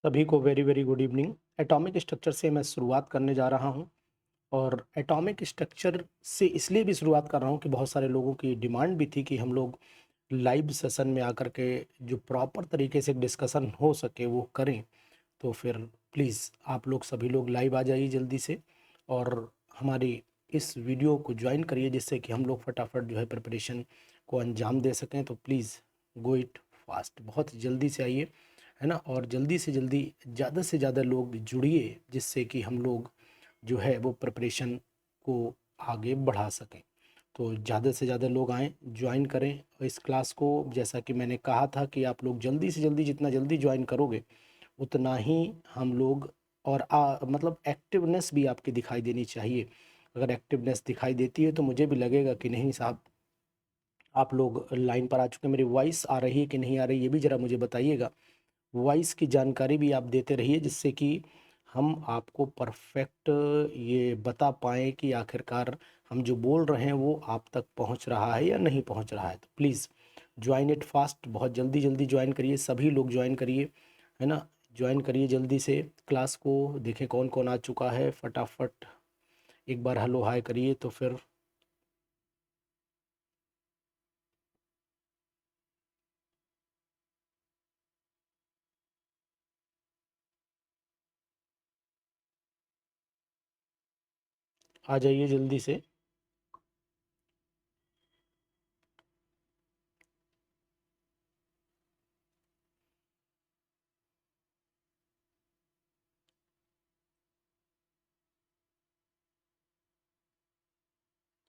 सभी को very very good evening. Atomic structure से मैं शुरुआत करने जा रहा हूं और एटॉमिक स्ट्रक्चर से इसलिए भी शुरुआत कर रहा हूं कि बहुत सारे लोगों की डिमांड भी थी कि हम लोग लाइव सेशन में आकर के जो प्रॉपर तरीके से डिस्कशन हो सके वो करें। तो फिर प्लीज़ आप लोग सभी लोग लाइव आ जाइए जल्दी से और हमारी इस वीडियो को ज्वाइन करिए जिससे कि हम लोग फटाफट जो है प्रिपरेशन को अंजाम दे सकें। तो प्लीज़ गो इट फास्ट, बहुत जल्दी से आइए, है ना। और जल्दी से जल्दी ज़्यादा से ज़्यादा लोग जुड़िए जिससे कि हम लोग जो है वो प्रिपरेशन को आगे बढ़ा सकें। तो ज़्यादा से ज़्यादा लोग आएँ, ज्वाइन करें इस क्लास को। जैसा कि मैंने कहा था कि आप लोग जल्दी से जल्दी जितना जल्दी ज्वाइन करोगे उतना ही हम लोग और मतलब एक्टिवनेस भी आपकी दिखाई देनी चाहिए। अगर एक्टिवनेस दिखाई देती है तो मुझे भी लगेगा कि नहीं साहब आप लोग लाइन पर आ चुके हैं। मेरी वॉइस आ रही है कि नहीं आ रही ये भी ज़रा मुझे बताइएगा। वॉइस की जानकारी भी आप देते रहिए जिससे कि हम आपको परफेक्ट ये बता पाएँ कि आखिरकार हम जो बोल रहे हैं वो आप तक पहुंच रहा है या नहीं पहुंच रहा है। तो प्लीज़ ज्वाइन इट फास्ट, बहुत जल्दी जल्दी ज्वाइन करिए, सभी लोग ज्वाइन करिए, है ना। ज्वाइन करिए जल्दी से क्लास को। देखें कौन कौन आ चुका है, फटाफट एक बार हेलो हाय करिए तो फिर आ जाइए जल्दी से।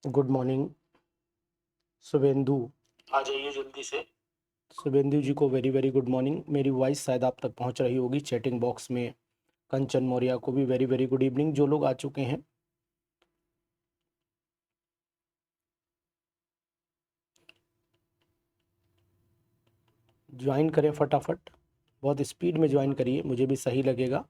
गुड मॉर्निंग शुभेंदु, आ जाइए जल्दी से। शुभेंदु जी को वेरी वेरी गुड मॉर्निंग। मेरी वॉइस शायद आप तक पहुंच रही होगी चैटिंग बॉक्स में। कंचन मौर्य को भी वेरी वेरी गुड इवनिंग। जो लोग आ चुके हैं ज्वाइन करें फटाफट, बहुत स्पीड में ज्वाइन करिए, मुझे भी सही लगेगा।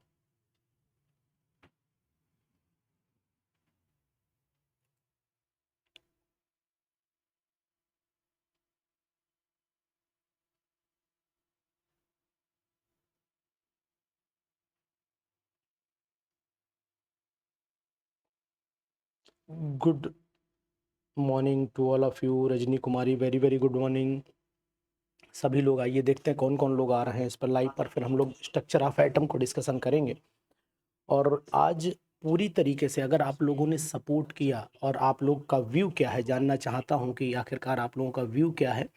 Good morning to all of you. Rajni Kumari very very good morning. सभी लोग आइए, देखते हैं कौन कौन लोग आ रहे हैं इस पर लाइव पर, फिर हम लोग स्ट्रक्चर ऑफ एटम को डिस्कशन करेंगे। और आज पूरी तरीके से अगर आप लोगों ने सपोर्ट किया और आप लोग का व्यू क्या है, जानना चाहता हूं कि आखिरकार आप लोगों का व्यू क्या है।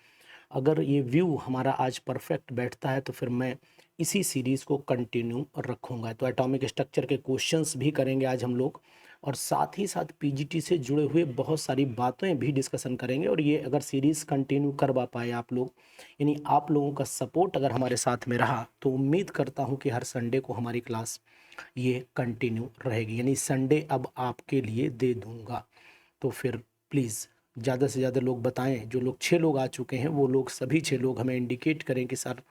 अगर ये व्यू हमारा आज परफेक्ट बैठता है तो फिर मैं इसी सीरीज़ को कंटिन्यू रखूँगा। तो एटॉमिक स्ट्रक्चर के क्वेश्चंस भी करेंगे आज हम लोग और साथ ही साथ पीजीटी से जुड़े हुए बहुत सारी बातें भी डिस्कशन करेंगे। और ये अगर सीरीज़ कंटिन्यू करवा पाए आप लोग, यानी आप लोगों का सपोर्ट अगर हमारे साथ में रहा, तो उम्मीद करता हूँ कि हर संडे को हमारी क्लास ये कंटिन्यू रहेगी, यानी संडे अब आपके लिए दे दूँगा। तो फिर प्लीज़ ज़्यादा से ज़्यादा लोग बताएं। जो लोग 6 लोग आ चुके हैं वो लोग सभी 6 लोग हमें इंडिकेट करें कि सर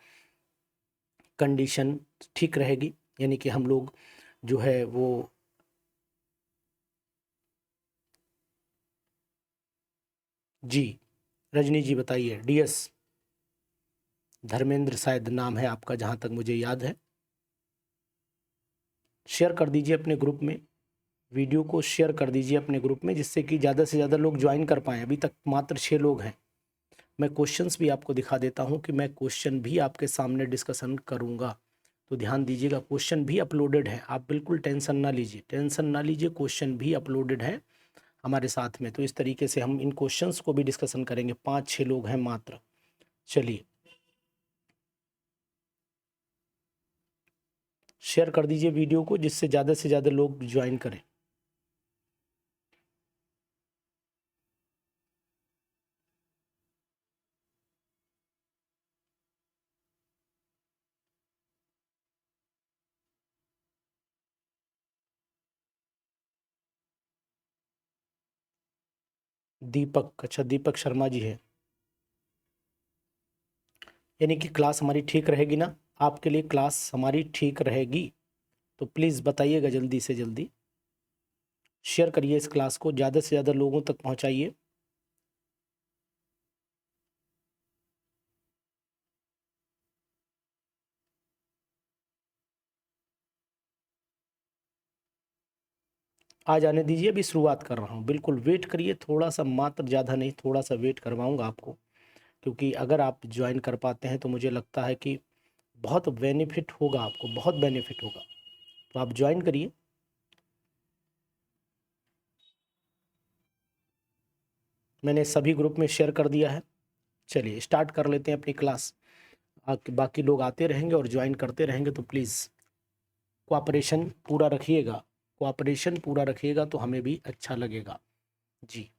कंडीशन ठीक रहेगी, यानी कि हम लोग जो है वो जी। रजनी जी बताइए। डीएस धर्मेंद्र शायद नाम है आपका, जहाँ तक मुझे याद है। शेयर कर दीजिए अपने ग्रुप में, वीडियो को शेयर कर दीजिए अपने ग्रुप में जिससे कि ज़्यादा से ज़्यादा लोग ज्वाइन कर पाएँ। अभी तक मात्र 6 लोग हैं। मैं क्वेश्चंस भी आपको दिखा देता हूं कि मैं क्वेश्चन भी आपके सामने डिस्कशन करूंगा। तो ध्यान दीजिएगा, क्वेश्चन भी अपलोडेड है, आप बिल्कुल टेंशन ना लीजिए, टेंशन ना लीजिए, क्वेश्चन भी अपलोडेड है हमारे साथ में। तो इस तरीके से हम इन क्वेश्चंस को भी डिस्कशन करेंगे। 5-6 लोग हैं मात्र। चलिए शेयर कर दीजिए वीडियो को जिससे ज़्यादा से ज़्यादा लोग ज्वाइन करें। दीपक, अच्छा दीपक शर्मा जी है, यानी कि क्लास हमारी ठीक रहेगी ना, आपके लिए क्लास हमारी ठीक रहेगी। तो प्लीज़ बताइएगा जल्दी से जल्दी, शेयर करिए इस क्लास को, ज़्यादा से ज़्यादा लोगों तक पहुँचाइए। आ जाने दीजिए, अभी शुरुआत कर रहा हूँ, बिल्कुल वेट करिए थोड़ा सा, मात्र ज़्यादा नहीं, थोड़ा सा वेट करवाऊँगा आपको, क्योंकि अगर आप ज्वाइन कर पाते हैं तो मुझे लगता है कि बहुत बेनिफिट होगा, आपको बहुत बेनिफिट होगा। तो आप ज्वाइन करिए। मैंने सभी ग्रुप में शेयर कर दिया है। चलिए स्टार्ट कर लेते हैं अपनी क्लास। बाकी लोग आते रहेंगे और ज्वाइन करते रहेंगे, तो प्लीज़ कोऑपरेशन पूरा रखिएगा, कोऑपरेशन पूरा रखिएगा तो हमें भी अच्छा लगेगा जी।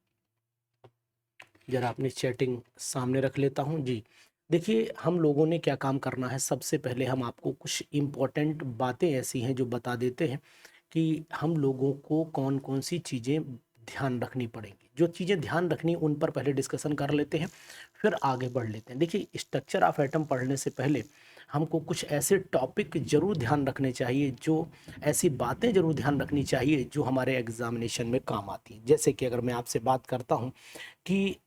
ज़रा अपनी चैटिंग सामने रख लेता हूँ जी। देखिए हम लोगों ने क्या काम करना है, सबसे पहले हम आपको कुछ इम्पोर्टेंट बातें ऐसी हैं जो बता देते हैं कि हम लोगों को कौन कौन सी चीज़ें ध्यान रखनी पड़ेंगी। जो चीज़ें ध्यान रखनी उन पर पहले डिस्कशन कर लेते हैं, फिर आगे बढ़ लेते हैं। देखिए स्ट्रक्चर ऑफ एटम पढ़ने से पहले हमको कुछ ऐसे टॉपिक जरूर ध्यान रखने चाहिए, जो ऐसी बातें जरूर ध्यान रखनी चाहिए जो हमारे एग्जामिनेशन में काम आती हैं। जैसे कि अगर मैं आपसे बात करता हूँ कि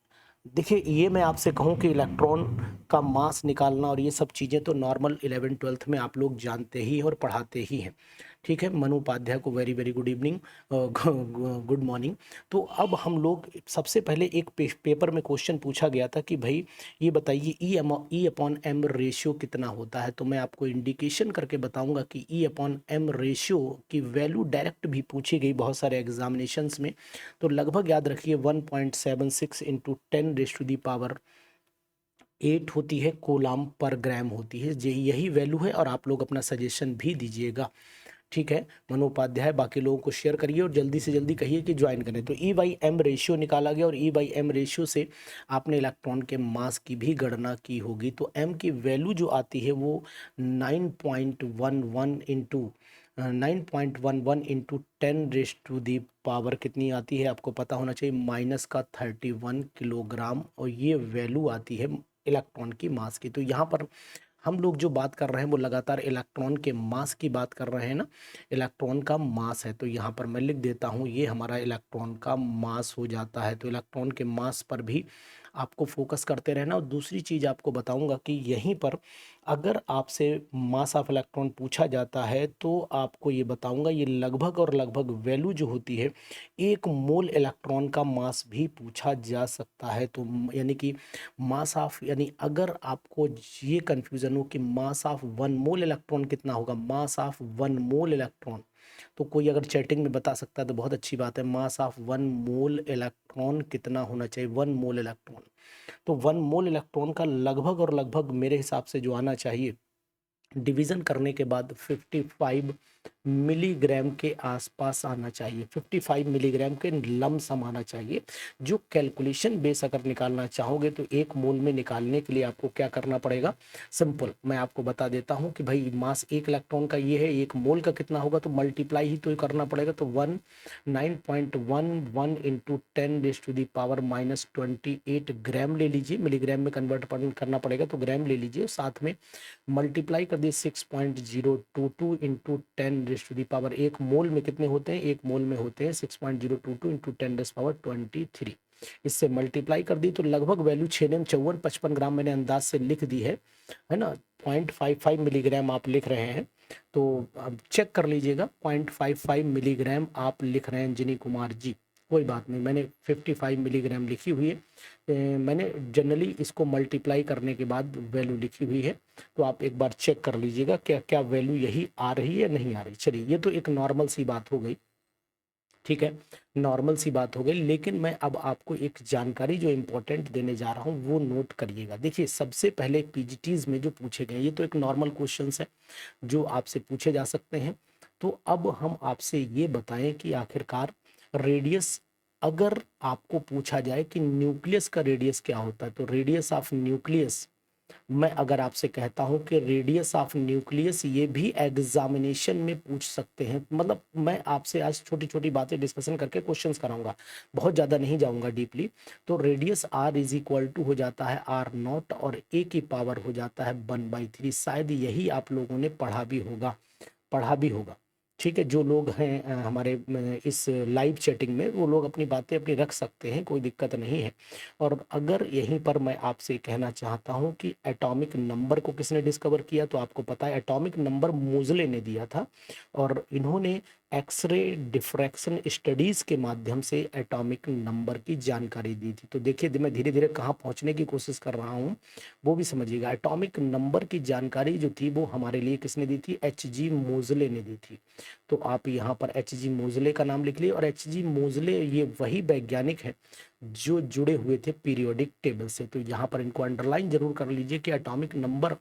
देखिए ये मैं आपसे कहूँ कि इलेक्ट्रॉन का मास निकालना और ये सब चीज़ें तो नॉर्मल 11th-12th में आप लोग जानते ही हैं और पढ़ाते ही हैं। ठीक है, मनु उपाध्याय को very very good evening, good morning. तो अब हम लोग सबसे पहले एक पेपर में क्वेश्चन पूछा गया था कि भाई ये बताइए ई अपॉन एम रेशियो कितना होता है। तो मैं आपको इंडिकेशन करके बताऊंगा कि ई अपॉन एम रेशियो की वैल्यू डायरेक्ट भी पूछी गई बहुत सारे एग्जामिनेशंस में। तो लगभग याद रखिए 1.76 इंटू 10⁸ होती है, कोलाम पर ग्राम होती है। यही वैल्यू है और आप लोग अपना सजेशन भी दीजिएगा। ठीक है, मनोपाध्याय बाकी लोगों को शेयर करिए और जल्दी से जल्दी कहिए कि ज्वाइन करें। तो E/M रेशियो निकाला गया और E/M रेशियो से आपने इलेक्ट्रॉन के मास की भी गणना की होगी। तो M की वैल्यू जो आती है वो 9.11 इंटू 10⁻³ कितनी आती है, आपको पता होना चाहिए, -31 किलोग्राम। और ये वैल्यू आती है इलेक्ट्रॉन की मास की। तो यहाँ पर हम लोग जो बात कर रहे हैं वो लगातार इलेक्ट्रॉन के मास की बात कर रहे हैं ना, इलेक्ट्रॉन का मास है। तो यहाँ पर मैं लिख देता हूँ, ये हमारा इलेक्ट्रॉन का मास हो जाता है। तो इलेक्ट्रॉन के मास पर भी आपको फोकस करते रहना। और दूसरी चीज़ आपको बताऊंगा कि यहीं पर अगर आपसे मास ऑफ इलेक्ट्रॉन पूछा जाता है तो आपको ये बताऊंगा, ये लगभग और लगभग वैल्यू जो होती है, 1 मोल इलेक्ट्रॉन का मास भी पूछा जा सकता है। तो यानी कि मास ऑफ, यानी अगर आपको ये कन्फ्यूज़न हो कि मास ऑफ 1 मोल इलेक्ट्रॉन कितना होगा, मास ऑफ 1 मोल इलेक्ट्रॉन, तो कोई अगर चैटिंग में बता सकता है तो बहुत अच्छी बात है। मास ऑफ 1 मोल इलेक्ट्रॉन कितना होना चाहिए, 1 मोल इलेक्ट्रॉन। तो 1 मोल इलेक्ट्रॉन का लगभग और लगभग मेरे हिसाब से जो आना चाहिए, डिवीज़न करने के बाद 55 मिलीग्राम के आसपास आना चाहिए, 55 मिलीग्राम के लमसम आना चाहिए। जो कैलकुलेशन बेस अगर निकालना चाहोगे तो 1 मोल में निकालने के लिए आपको क्या करना पड़ेगा, सिंपल मैं आपको बता देता हूं कि भाई मास 1 इलेक्ट्रॉन का ये है, 1 मोल का कितना होगा, तो मल्टीप्लाई ही तो करना पड़ेगा। तो 9.11 इंटू 10⁻⁻28 ग्राम ले लीजिए, मिलीग्राम में कन्वर्ट करना पड़ेगा तो ग्राम ले लीजिए, साथ में मल्टीप्लाई कर दिए 6.022 इंटू 10⁻, 1 मोल में कितने होते हैं, 1 मोल में होते हैं 6.022 इंटू 10⁻23। इससे मल्टीप्लाई कर दी तो लगभग वैल्यू 6 54 ग्राम मैंने अंदाज से लिख दी है ना। 0.55 मिलीग्राम आप लिख रहे हैं, तो अब चेक कर लीजिएगा, 0.55 मिलीग्राम आप लिख रहे हैं अंजनी कुमार जी, कोई बात नहीं, मैंने 55 मिलीग्राम लिखी हुई है। मैंने जनरली इसको मल्टीप्लाई करने के बाद वैल्यू लिखी हुई है, तो आप एक बार चेक कर लीजिएगा क्या क्या वैल्यू यही आ रही है नहीं आ रही। चलिए ये तो एक नॉर्मल सी बात हो गई, ठीक है, नॉर्मल सी बात हो गई। लेकिन मैं अब आपको एक जानकारी जो इम्पोर्टेंट देने जा रहा हूँ वो नोट करिएगा। देखिए सबसे पहले पीजीटीज में जो पूछे गए, ये तो एक नॉर्मल क्वेश्चंस है जो आपसे पूछे जा सकते हैं। तो अब हम आपसे ये बताएं कि आखिरकार रेडियस, अगर आपको पूछा जाए कि न्यूक्लियस का रेडियस क्या होता है, तो रेडियस ऑफ न्यूक्लियस, मैं अगर आपसे कहता हूं कि रेडियस ऑफ न्यूक्लियस, ये भी एग्जामिनेशन में पूछ सकते हैं। मतलब मैं आपसे आज छोटी छोटी बातें डिस्कशन करके क्वेश्चंस कराऊंगा, बहुत ज़्यादा नहीं जाऊंगा डीपली। तो radius r is equal to हो जाता है r0 और a की पावर हो जाता है 1/3। शायद यही आप लोगों ने पढ़ा भी होगा। ठीक है, जो लोग हैं हमारे इस लाइव चैटिंग में, वो लोग अपनी बातें अपनी रख सकते हैं, कोई दिक्कत नहीं है। और अगर यहीं पर मैं आपसे कहना चाहता हूं कि एटॉमिक नंबर को किसने डिस्कवर किया, तो आपको पता है एटॉमिक नंबर मोज़ले ने दिया था। और इन्होंने एक्सरे डिफ्रैक्शन स्टडीज़ के माध्यम से एटॉमिक नंबर की जानकारी दी थी। तो देखिए मैं धीरे धीरे कहाँ पहुँचने की कोशिश कर रहा हूँ वो भी समझिएगा। एटॉमिक नंबर की जानकारी जो थी वो हमारे लिए किसने दी थी? एच जी मोज़ले ने दी थी। तो आप यहाँ पर एच जी मोज़ले का नाम लिख लिए। और एच जी मोज़ले ये वही वैज्ञानिक है जो जुड़े हुए थे पीरियोडिक टेबल से। तो यहाँ पर इनको अंडरलाइन जरूर कर लीजिए कि एटॉमिक नंबर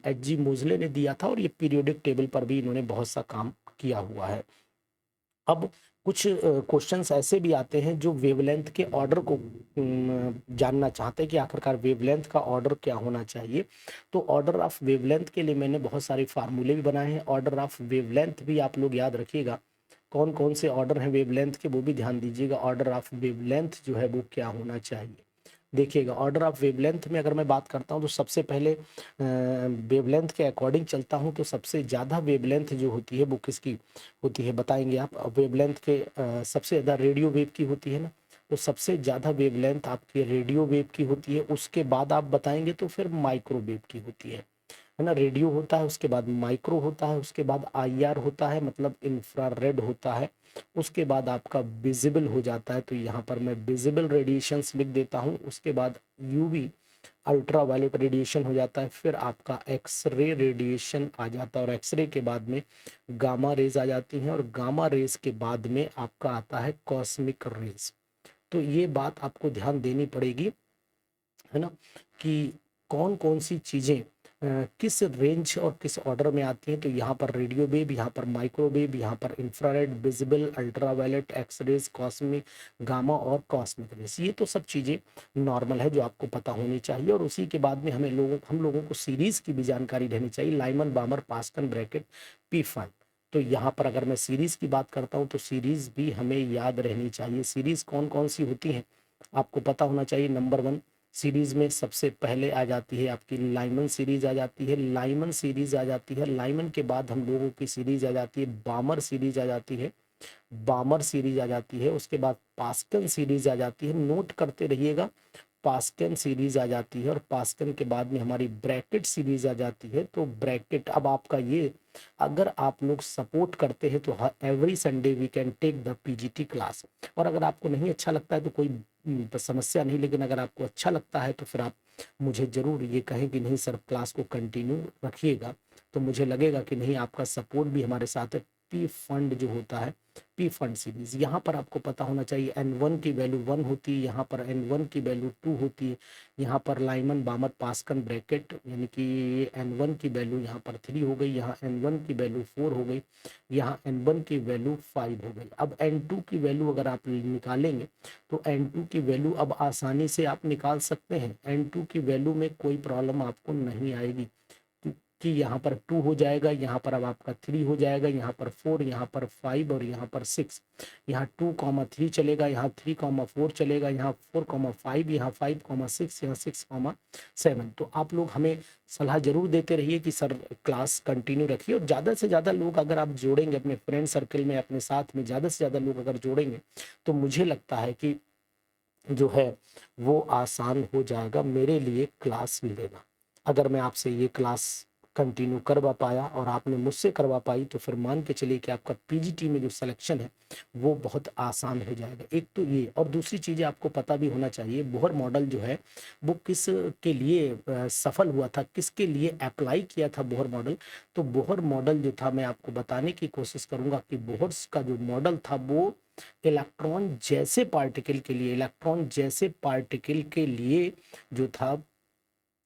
एच जी मोज़ले ने दिया था और ये पीरियोडिक टेबल पर भी इन्होंने बहुत सा काम किया हुआ है। अब कुछ क्वेश्चंस ऐसे भी आते हैं जो वेवलेंथ के ऑर्डर को जानना चाहते हैं कि आखिरकार वेवलेंथ का ऑर्डर क्या होना चाहिए। तो ऑर्डर ऑफ वेवलेंथ के लिए मैंने बहुत सारे फार्मूले भी बनाए हैं। ऑर्डर ऑफ वेवलेंथ भी आप लोग याद रखिएगा, कौन कौन से ऑर्डर हैं वेवलेंथ के वो भी ध्यान दीजिएगा। ऑर्डर ऑफ वेवलेंथ जो है वो क्या होना चाहिए, देखिएगा। ऑर्डर ऑफ वेवलेंथ में अगर मैं बात करता हूँ तो सबसे पहले वेवलेंथ के अकॉर्डिंग चलता हूँ तो सबसे ज़्यादा वेवलेंथ जो होती है वो किसकी होती है बताएंगे आप? वेवलेंथ के सबसे ज़्यादा रेडियो वेव की होती है ना। तो सबसे ज़्यादा वेवलेंथ आपकी रेडियो वेव की होती है। उसके बाद आप बताएंगे तो फिर माइक्रोवेव की होती है ना। रेडियो होता है, उसके बाद माइक्रो होता है, उसके बाद आईआर होता है मतलब इंफ्रारेड होता है, उसके बाद आपका विजिबल हो जाता है। तो यहाँ पर मैं विजिबल रेडिएशंस लिख देता हूँ। उसके बाद यूवी अल्ट्रा वायलेट रेडिएशन हो जाता है, फिर आपका एक्सरे रेडिएशन आ जाता है और एक्सरे के बाद में गामा रेज आ जाती हैं और गामा रेज के बाद में आपका आता है कॉस्मिक रेज। तो ये बात आपको ध्यान देनी पड़ेगी, है ना, कि कौन कौन सी चीज़ें किस रेंज और किस ऑर्डर में आती हैं। तो यहाँ पर रेडियो वेव, यहाँ पर माइक्रोवेव, यहाँ पर infrared, visible, ultraviolet, x-rays, cosmic, gamma और कॉस्मिक रेज। ये तो सब चीज़ें नॉर्मल है जो आपको पता होनी चाहिए। और उसी के बाद में हम लोगों को सीरीज़ की भी जानकारी रहनी चाहिए, लाइमन, बामर, पास्कन, ब्रैकेट, P5। तो यहाँ पर अगर मैं सीरीज़ की बात करता हूँ तो सीरीज़ भी हमें याद रहनी चाहिए। सीरीज़ कौन कौन सी होती हैं आपको पता होना चाहिए। नंबर 1 सीरीज में सबसे पहले आ जाती है आपकी लाइमन सीरीज आ जाती है। लाइमन सीरीज आ जाती है, लाइमन के बाद हम लोगों की सीरीज आ जाती है बामर सीरीज आ जाती है। बामर सीरीज आ जाती है, उसके बाद पास्कल सीरीज आ जाती है। नोट करते रहिएगा, पास्कल सीरीज आ जाती है और पास्कल के बाद में हमारी ब्रैकेट सीरीज आ जाती है। तो ब्रैकेट अब आपका ये, अगर आप लोग सपोर्ट करते हैं तो every Sunday we can take the PGT class. और अगर आपको नहीं अच्छा लगता है तो कोई समस्या नहीं, लेकिन अगर आपको अच्छा लगता है तो फिर आप मुझे ज़रूर ये कहें कि नहीं सर क्लास को कंटिन्यू रखिएगा। तो मुझे लगेगा कि नहीं आपका सपोर्ट भी हमारे साथ है। पी फंड जो होता है, पी फंड सीरीज, यहाँ पर आपको पता होना चाहिए N1 की वैल्यू 1 होती है, यहाँ पर N1 की वैल्यू 2 होती है, यहाँ पर लाइमन, बामर, पास्कन, ब्रैकेट, यानी कि N1 की वैल्यू यहाँ पर 3 हो गई, यहाँ N1 की वैल्यू 4 हो गई, यहाँ N1 की वैल्यू 5 हो गई। अब N2 की वैल्यू अगर आप निकालेंगे तो N2 की वैल्यू अब आसानी से आप निकाल सकते हैं। N2 की वैल्यू में कोई प्रॉब्लम आपको नहीं आएगी कि यहाँ पर 2 हो जाएगा, यहाँ पर अब आपका 3 हो जाएगा, यहाँ पर 4, यहाँ पर 5 और यहाँ पर 6। यहाँ 2,3 चलेगा, यहाँ 3,4 चलेगा, यहाँ 4,5, यहाँ 5,6, यहाँ 6,7। तो आप लोग हमें सलाह जरूर देते रहिए कि सर क्लास कंटिन्यू रखिए। और ज़्यादा से ज़्यादा लोग अगर आप जोड़ेंगे अपने फ्रेंड सर्कल में, अपने साथ में ज़्यादा से ज़्यादा लोग अगर जोड़ेंगे तो मुझे लगता है कि जो है वो आसान हो जाएगा मेरे लिए क्लास लेना। अगर मैं आपसे ये क्लास कंटिन्यू करवा पाया और आपने मुझसे करवा पाई तो फिर मान के चलिए कि आपका पीजीटी में जो सिलेक्शन है वो बहुत आसान हो जाएगा। एक तो ये, और दूसरी चीज़ें आपको पता भी होना चाहिए बोहर मॉडल जो है वो किस के लिए सफल हुआ था, किसके लिए अप्लाई किया था बोहर मॉडल। तो बोहर मॉडल जो था मैं आपको बताने की कोशिश करूंगा कि बोहर का जो मॉडल था वो इलेक्ट्रॉन जैसे पार्टिकल के लिए, इलेक्ट्रॉन जैसे पार्टिकल के लिए जो था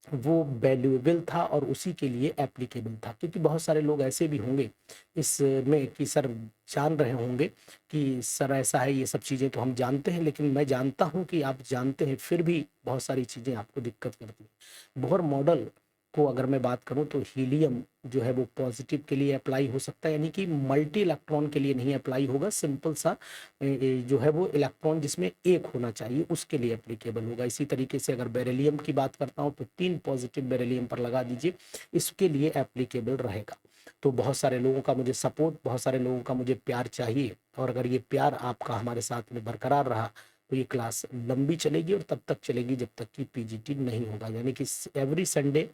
वो वैल्यूएबल था और उसी के लिए एप्लीकेबल था। क्योंकि बहुत सारे लोग ऐसे भी होंगे इसमें कि सर जान रहे होंगे कि सर ऐसा है, ये सब चीज़ें तो हम जानते हैं, लेकिन मैं जानता हूं कि आप जानते हैं फिर भी बहुत सारी चीज़ें आपको दिक्कत करती हैं। बोहर मॉडल को अगर मैं बात करूं तो हीलियम जो है वो पॉजिटिव के लिए अप्लाई हो सकता है, यानी कि मल्टी इलेक्ट्रॉन के लिए नहीं अप्लाई होगा। सिंपल सा जो है वो इलेक्ट्रॉन जिसमें एक होना चाहिए उसके लिए एप्लीकेबल होगा। इसी तरीके से अगर बेरिलियम की बात करता हूँ तो 3 पॉजिटिव बेरिलियम पर लगा दीजिए, इसके लिए एप्लीकेबल रहेगा। तो बहुत सारे लोगों का मुझे सपोर्ट, बहुत सारे लोगों का मुझे प्यार चाहिए, और अगर ये प्यार आपका हमारे साथ में बरकरार रहा तो ये क्लास लंबी चलेगी और तब तक चलेगी जब तक कि पीजीटी नहीं होगा। यानी कि every Sunday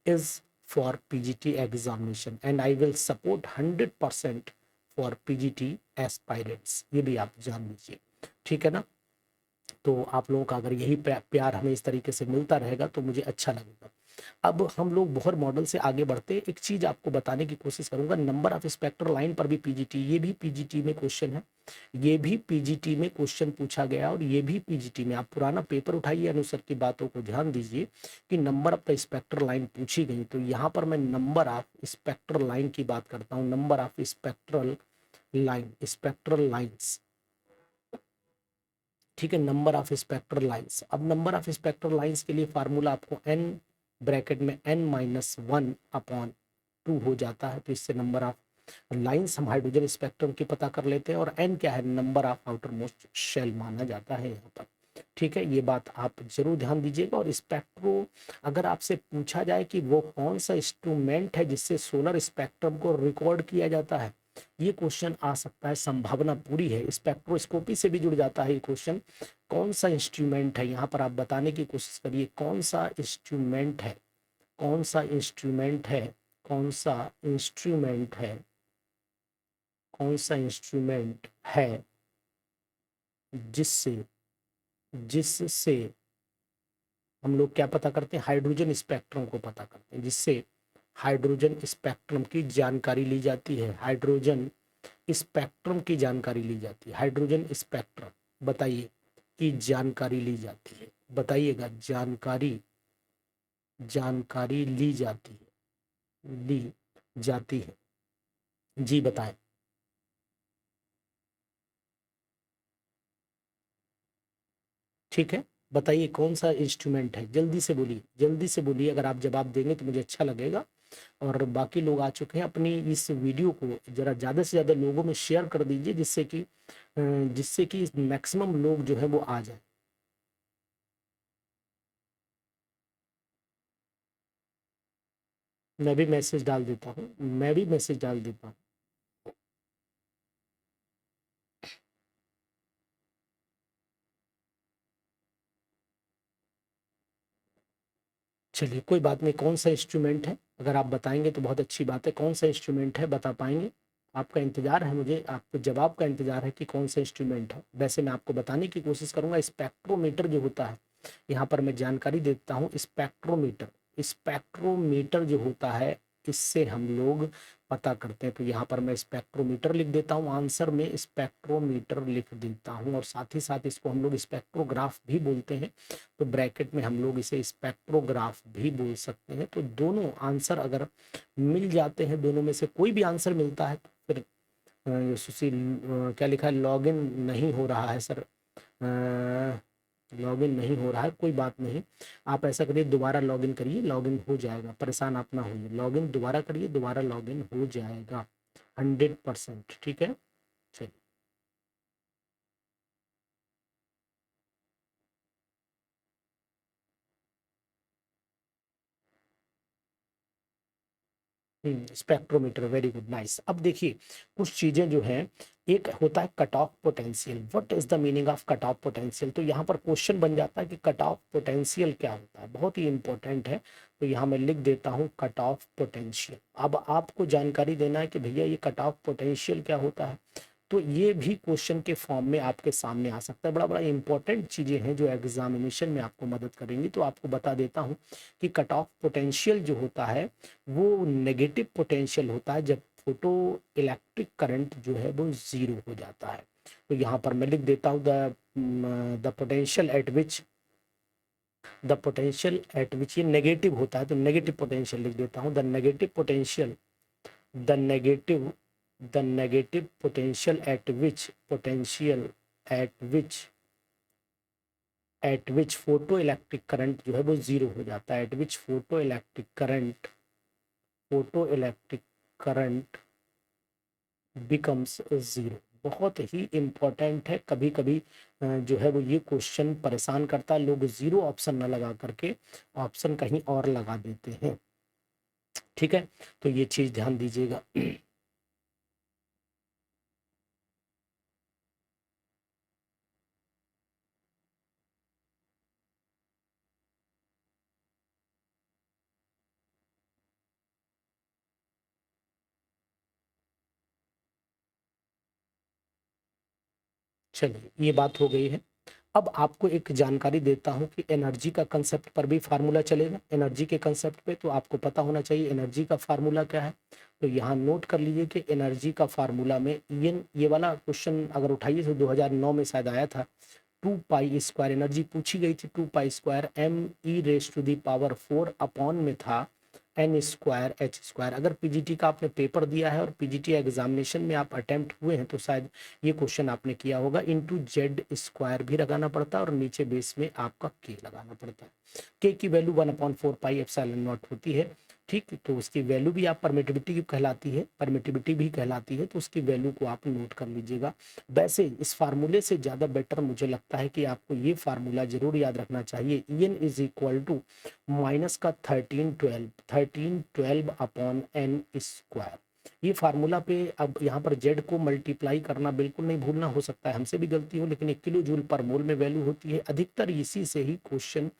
is for PGT examination and I will support 100% for PGT aspirants, ये भी आप जान लीजिए, ठीक है ना। तो आप लोगों का अगर यही प्यार हमें इस तरीके से मिलता रहेगा तो मुझे अच्छा लगेगा। अब हम लोग बोहर मॉडल से आगे बढ़ते, एक चीज आपको बताने की कोशिश करूंगा, नंबर ऑफ स्पेक्ट्रल लाइन पर भी पीजीटी, ये भी पीजीटी में क्वेश्चन है, ये भी पीजीटी में क्वेश्चन पूछा गया और ये भी पीजीटी में। आप पुराना पेपर उठाइए, अनुसर की बातों को ध्यान दीजिए कि number of the spectral line पूछी गई, तो यहाँ पर मैं नंबर ऑफ स्पेक्ट्रल लाइन की बात करता हूँ, number of spectral line, spectral lines, ठीक है, नंबर ऑफ स्पेक्ट्रल लाइंस। अब नंबर ऑफ स्पेक्ट्रल लाइंस के लिए फार्मूला आपको n ब्रैकेट में n-1/2 हो जाता है, तो इससे नंबर ऑफ लाइंस हम हाइड्रोजन स्पेक्ट्रम की पता कर लेते हैं, और n क्या है, number of outermost shell माना जाता है यहाँ पर, ठीक है। ये बात आप जरूर ध्यान दीजिएगा। और स्पेक्ट्रो, अगर आपसे पूछा जाए कि वो कौन सा इंस्ट्रूमेंट है जिससे सोलर स्पेक्ट्रम को रिकॉर्ड किया जाता है, ये क्वेश्चन आ सकता है, संभावना पूरी है। स्पेक्ट्रोस्कोपी से भी जुड़ जाता है ये क्वेश्चन। कौन सा इंस्ट्रूमेंट है, यहाँ पर आप बताने की कोशिश करिए, कौन सा इंस्ट्रूमेंट है, कौन सा इंस्ट्रूमेंट है, कौन सा इंस्ट्रूमेंट है, कौन सा इंस्ट्रूमेंट है जिससे जिससे हम लोग क्या पता करते हैं, हाइड्रोजन स्पेक्ट्रम को पता करते हैं, जिससे हाइड्रोजन स्पेक्ट्रम की जानकारी ली जाती है, हाइड्रोजन स्पेक्ट्रम की जानकारी ली जाती है, हाइड्रोजन स्पेक्ट्रम बताइए की जानकारी ली जाती है, बताइएगा, जानकारी, जानकारी ली जाती है, ली जाती है, जी बताएं। ठीक है, बताइए कौन सा इंस्ट्रूमेंट है, जल्दी से बोलिए, जल्दी से बोलिए, अगर आप जवाब देंगे तो मुझे अच्छा लगेगा। और बाकी लोग आ चुके हैं, अपनी इस वीडियो को जरा ज़्यादा से ज़्यादा लोगों में शेयर कर दीजिए, जिससे कि मैक्सिमम लोग जो है वो आ जाए। मैं भी मैसेज डाल देता हूँ, मैं भी मैसेज डाल देता हूँ। चलिए कोई बात नहीं, कौन सा इंस्ट्रूमेंट है, अगर आप बताएंगे तो बहुत अच्छी बात है। कौन सा इंस्ट्रूमेंट है बता पाएंगे? आपका इंतजार है, मुझे आपके जवाब का इंतजार है कि कौन सा इंस्ट्रूमेंट है। वैसे मैं आपको बताने की कोशिश करूंगा, स्पेक्ट्रोमीटर जो होता है, यहाँ पर मैं जानकारी देता हूँ। स्पेक्ट्रोमीटर, स्पेक्ट्रोमीटर जो होता है, इससे हम लोग पता करते हैं। तो यहाँ पर मैं स्पेक्ट्रोमीटर लिख देता हूँ, आंसर में स्पेक्ट्रोमीटर लिख देता हूँ, और साथ ही साथ इसको हम लोग स्पेक्ट्रोग्राफ भी बोलते हैं, तो ब्रैकेट में हम लोग इसे स्पेक्ट्रोग्राफ भी बोल सकते हैं। तो दोनों आंसर अगर मिल जाते हैं, दोनों में से कोई भी आंसर मिलता है तो फिर सुशील क्या लिखा है, लॉगिन नहीं हो रहा है सर, लॉगिन नहीं हो रहा है, कोई बात नहीं, आप ऐसा करिए, दोबारा लॉगिन करिए, लॉगिन हो जाएगा, परेशान आप ना होइए, लॉगिन दोबारा करिए, दोबारा लॉगिन हो जाएगा 100%, ठीक है। चलिए, स्पेक्ट्रोमीटर, वेरी गुड, नाइस। अब देखिए कुछ चीजें जो हैं, एक होता है cut off potential. What is the meaning of cut off potential? तो यहाँ पर क्वेश्चन बन जाता है कि कट ऑफ पोटेंशियल क्या होता है, बहुत ही इंपॉर्टेंट है। तो यहाँ मैं लिख देता हूँ कट ऑफ पोटेंशियल। अब आपको जानकारी देना है कि भैया ये कट ऑफ पोटेंशियल क्या होता है, तो ये भी क्वेश्चन के फॉर्म में आपके सामने आ सकता है। बड़ा बड़ा इंपॉर्टेंट चीज़ें हैं जो एग्जामिनेशन में आपको मदद करेंगी। तो आपको बता देता हूँ कि कट ऑफ पोटेंशियल जो होता है वो नेगेटिव पोटेंशियल होता है, जब फोटो इलेक्ट्रिक करंट जो है वो जीरो हो जाता है। तो यहाँ पर मैं लिख देता हूँ the potential at which, the potential at विच, ये नेगेटिव होता है तो नेगेटिव पोटेंशियल लिख देता हूँ, the negative potential, the negative, the negative potential at which, potential at which photo electric current जो है वो जीरो हो जाता है, एट विच photo electric current, photo electric current becomes zero. बहुत ही इंपॉर्टेंट है, कभी कभी जो है वो ये क्वेश्चन परेशान करता है, लोग जीरो ऑप्शन न लगा करके ऑप्शन कहीं और लगा देते हैं, ठीक है। तो ये चीज ध्यान दीजिएगा। चलिए ये बात हो गई है। अब आपको एक जानकारी देता हूँ कि एनर्जी का कंसेप्ट पर भी फार्मूला चलेगा। एनर्जी के कंसेप्ट पे तो आपको पता होना चाहिए एनर्जी का फार्मूला क्या है। तो यहाँ नोट कर लीजिए कि एनर्जी का फार्मूला में ये वाला क्वेश्चन अगर उठाइए तो 2009 में शायद आया था। 2 पाई स्क्वायर एनर्जी पूछी गई थी, 2 pi square m e⁻⁴ upon में था n² h²। अगर पीजीटी का आपने पेपर दिया है और पीजीटी एग्जामिनेशन में आप अटेम्प्ट हुए हैं तो शायद ये क्वेश्चन आपने किया होगा। इंटू z² भी लगाना पड़ता है और नीचे बेस में आपका k लगाना पड़ता है। k की वैल्यू 1/4πε0 होती है। ठीक, तो उसकी वैल्यू भी आप परमिटिविटी कहलाती है, परमिटिविटी भी कहलाती है, तो उसकी वैल्यू को आप नोट कर लीजिएगा। वैसे इस फार्मूले से ज़्यादा बेटर मुझे लगता है कि आपको ये फार्मूला जरूर याद रखना चाहिए। En is equal to minus का 1312 अपॉन n²। ये फार्मूला पे अब यहाँ पर z को मल्टीप्लाई करना बिल्कुल नहीं भूलना। हो सकता है हमसे भी गलती हो, लेकिन 1 किलो जूल पर मोल में वैल्यू होती है। अधिकतर इसी से ही क्वेश्चन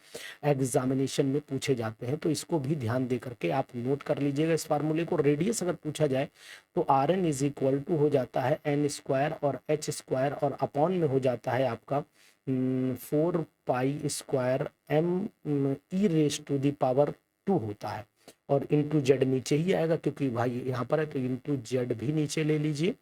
एग्जामिनेशन में पूछे जाते हैं, तो इसको भी ध्यान दे करके आप नोट कर लीजिएगा इस फार्मूले को। रेडियस अगर पूछा जाए तो Rn इज इक्वल टू हो जाता है n² और h² और अपॉन में हो जाता है आपका 4 पाई स्क्वायर m e⁻² होता है। और इंटू जेड नीचे ही आएगा क्योंकि भाई यहाँ पर है, तो इंटू जेड भी नीचे ले लीजिए,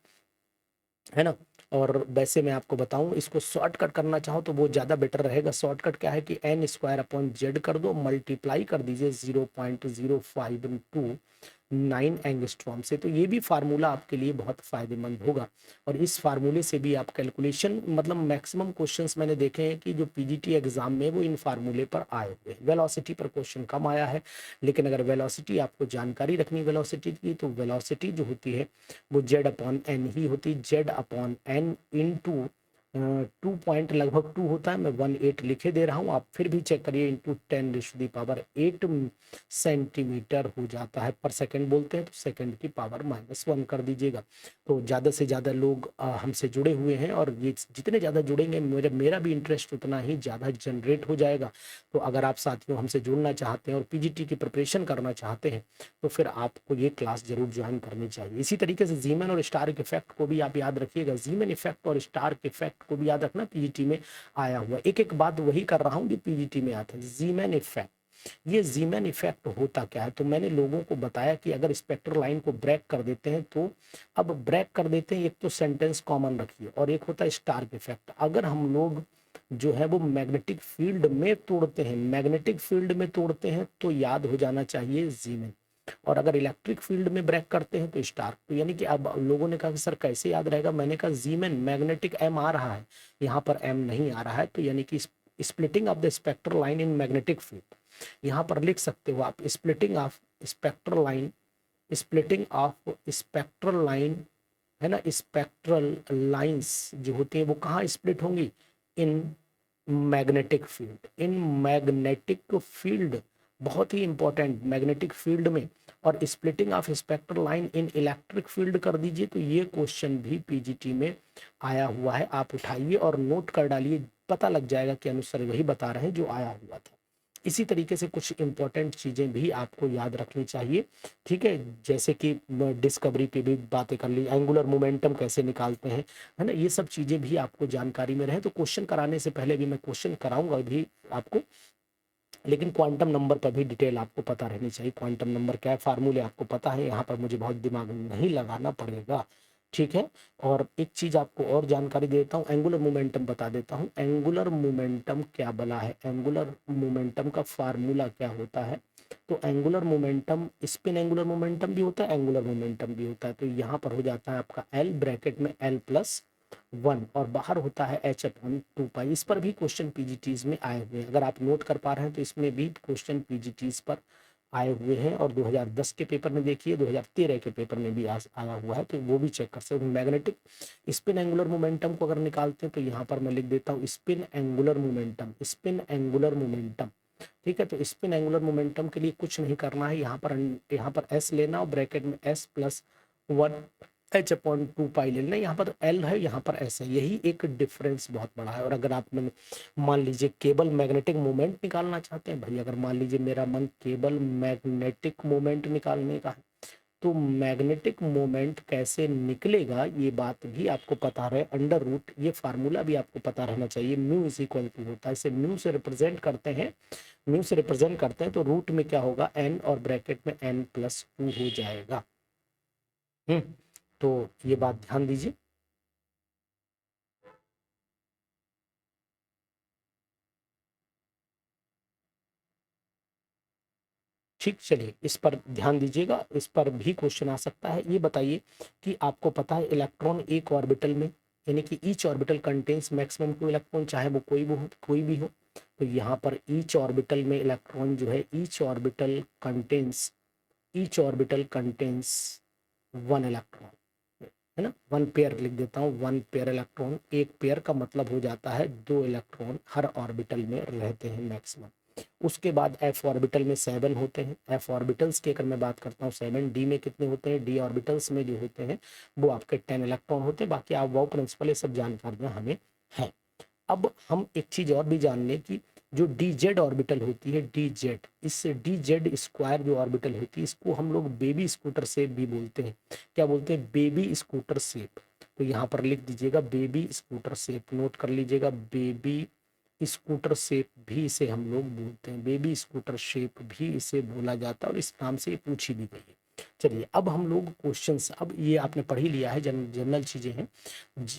है ना। और वैसे मैं आपको बताऊं, इसको शॉर्टकट करना चाहो तो वो ज़्यादा बेटर रहेगा। शॉर्टकट क्या है कि n² अपॉन जेड कर दो, मल्टीप्लाई कर दीजिए 0.0529 एंगस्ट्रॉम से। तो ये भी फार्मूला आपके लिए बहुत फायदेमंद होगा। और इस फार्मूले से भी आप कैलकुलेशन, मतलब मैक्सिमम क्वेश्चंस मैंने देखे हैं कि जो पीजीटी एग्जाम में वो इन फार्मूले पर आए हुए हैं। वेलोसिटी पर क्वेश्चन कम आया है, लेकिन अगर वेलोसिटी आपको जानकारी रखनी वेलोसिटी की, तो वेलोसिटी जो होती है वो z/n ही होती है। z/n इंटू 2 पॉइंट लगभग 2 होता है, मैं 18 लिखे दे रहा हूँ, आप फिर भी चेक करिए, इंटू 10⁸ सेंटीमीटर हो जाता है पर सेकंड बोलते हैं, तो सेकंड की पावर -1 कर दीजिएगा। तो ज़्यादा से ज़्यादा लोग हमसे जुड़े हुए हैं और ये जितने ज़्यादा जुड़ेंगे मेरा भी इंटरेस्ट उतना ही ज़्यादा जनरेट हो जाएगा। तो अगर आप साथियों हमसे जुड़ना चाहते हैं और पीजीटी की प्रिपरेशन करना चाहते हैं तो फिर आपको ये क्लास जरूर ज्वाइन करनी चाहिए। इसी तरीके से जीमैन और स्टार्क इफेक्ट को भी आप याद रखिएगा। जीमैन इफेक्ट और स्टार्क इफेक्ट को भी याद रखना, पीजीटी में आया हुआ। एक एक बात वही कर रहा हूँ जो पीजीटी में आता है। जीमैन इफेक्ट, ये जीमैन इफेक्ट होता क्या है, तो मैंने लोगों को बताया कि अगर स्पेक्ट्रल लाइन को ब्रेक कर देते हैं तो, अब ब्रेक कर देते हैं, एक तो सेंटेंस कॉमन रखिए, और एक होता है स्टार्क इफेक्ट। अगर हम लोग जो है वो मैग्नेटिक फील्ड में तोड़ते हैं, मैग्नेटिक फील्ड में तोड़ते हैं तो याद हो जाना चाहिए जीमैन। और अगर इलेक्ट्रिक फील्ड में ब्रेक करते हैं तो स्टार्क। तो यानी कि अब लोगों ने कहा कि सर कैसे याद रहेगा, मैंने कहा जीमैन मैग्नेटिक एम आ रहा है, यहाँ पर एम नहीं आ रहा है, तो यानी कि splitting of the spectral line in magnetic field, यहाँ पर लिख सकते हो आप splitting of spectral line, splitting of spectral line, है ना। स्पेक्ट्रल लाइंस जो होती हैं वो कहाँ स्प्लिट होंगी, in magnetic field, in magnetic field, बहुत ही इंपॉर्टेंट, मैग्नेटिक फील्ड में। और splitting of spectral line in electric field कर दीजिए, तो ये क्वेश्चन भी पीजीटी में आया हुआ है। आप उठाइए और नोट कर डालिए, पता लग जाएगा कि अनुसार वही बता रहे हैं जो आया हुआ था। इसी तरीके से कुछ इंपॉर्टेंट चीजें भी आपको याद रखनी चाहिए, ठीक है। जैसे कि डिस्कवरी पे भी बातें कर ली, एंगुलर मोमेंटम कैसे निकालते हैं, है ना। ये सब चीजें भी आपको जानकारी में रहे। तो क्वेश्चन कराने से पहले भी मैं क्वेश्चन कराऊंगा भी आपको, लेकिन क्वांटम नंबर पर भी डिटेल आपको पता रहनी चाहिए। क्वांटम नंबर क्या है, फार्मूले आपको पता है, यहाँ पर मुझे बहुत दिमाग नहीं लगाना पड़ेगा, ठीक है। और एक चीज आपको और जानकारी देता हूँ, एंगुलर मोमेंटम बता देता हूँ। एंगुलर मोमेंटम क्या बना है, एंगुलर मोमेंटम का फार्मूला क्या होता है। तो angular momentum, spin angular momentum भी होता है, एंगुलर मोमेंटम भी होता है। तो यहाँ पर हो जाता है आपका L ब्रैकेट में L+1 और बाहर होता है h/2 इस पर भी क्वेश्चन पीजीटीज में आए हुए हैं। अगर आप नोट कर पा रहे हैं तो इसमें भी क्वेश्चन पीजीटीज पर आए हुए हैं। और 2010 के पेपर में देखिए, 2013 के पेपर में भी आया हुआ है, तो वो भी चेक कर सकते हैं। मैग्नेटिक स्पिन एंगुलर मोमेंटम को अगर निकालते हैं तो यहाँ पर मैं लिख देता हूँ spin angular momentum, spin angular momentum, ठीक है। तो स्पिन एंगुलर मोमेंटम के लिए कुछ नहीं करना है, यहाँ पर s लेना और ब्रैकेट में s+1 h/2 ले लेना। यहाँ पर L है, यहाँ पर S है, यही एक डिफरेंस बहुत बड़ा है। और अगर आप मान लीजिए केबल मैग्नेटिक मोमेंट निकालना चाहते हैं, भाई अगर मान लीजिए मेरा मन केबल मैग्नेटिक मोमेंट निकालने का है, तो मैग्नेटिक मोमेंट कैसे निकलेगा ये बात भी आपको पता रहे, अंडर रूट ये फार्मूला भी आपको पता रहना चाहिए। म्यू इज इक्वल टू होता है, इसे म्यू से रिप्रेजेंट करते हैं, म्यू से रिप्रेजेंट करते हैं तो रूट में क्या होगा, एन और ब्रैकेट में n+2 हो जाएगा। तो ये बात ध्यान दीजिए। ठीक, चलिए इस पर ध्यान दीजिएगा, इस पर भी क्वेश्चन आ सकता है। ये बताइए कि आपको पता है इलेक्ट्रॉन एक ऑर्बिटल में, यानी कि each orbital contains maximum 2 electron, चाहे वो कोई भी हो। तो यहाँ पर ईच ऑर्बिटल में इलेक्ट्रॉन जो है, ईच ऑर्बिटल कंटेन्स 1 इलेक्ट्रॉन, है ना। 1 पेयर लिख देता हूँ, 1 पेयर इलेक्ट्रॉन। एक पेयर का मतलब हो जाता है 2 इलेक्ट्रॉन हर ऑर्बिटल में रहते हैं मैक्सिमम। उसके बाद एफ ऑर्बिटल में 7 होते हैं। एफ ऑर्बिटल्स की अगर मैं बात करता हूँ 7, डी में कितने होते हैं, डी ऑर्बिटल्स में जो होते हैं वो आपके 10 इलेक्ट्रॉन होते हैं। बाकी आप वो प्रिंसिपल ये सब जानकारियां हमें है। अब हम एक चीज और भी जान लें कि जो डी जेड ऑर्बिटल होती है, डी जेड, इससे डी जेड स्क्वायर जो ऑर्बिटल होती है, इसको हम लोग बेबी स्कूटर शेप भी बोलते हैं। क्या बोलते हैं, बेबी स्कूटर शेप। तो यहाँ पर लिख दीजिएगा बेबी स्कूटर शेप, नोट कर लीजिएगा, बेबी स्कूटर शेप भी इसे हम लोग बोलते हैं, बेबी स्कूटर शेप भी इसे बोला जाता है और इस नाम से पूछी भी गई है। चलिए अब हम लोग क्वेश्चंस, अब ये आपने पढ़ ही लिया है, जनरल चीजें हैं,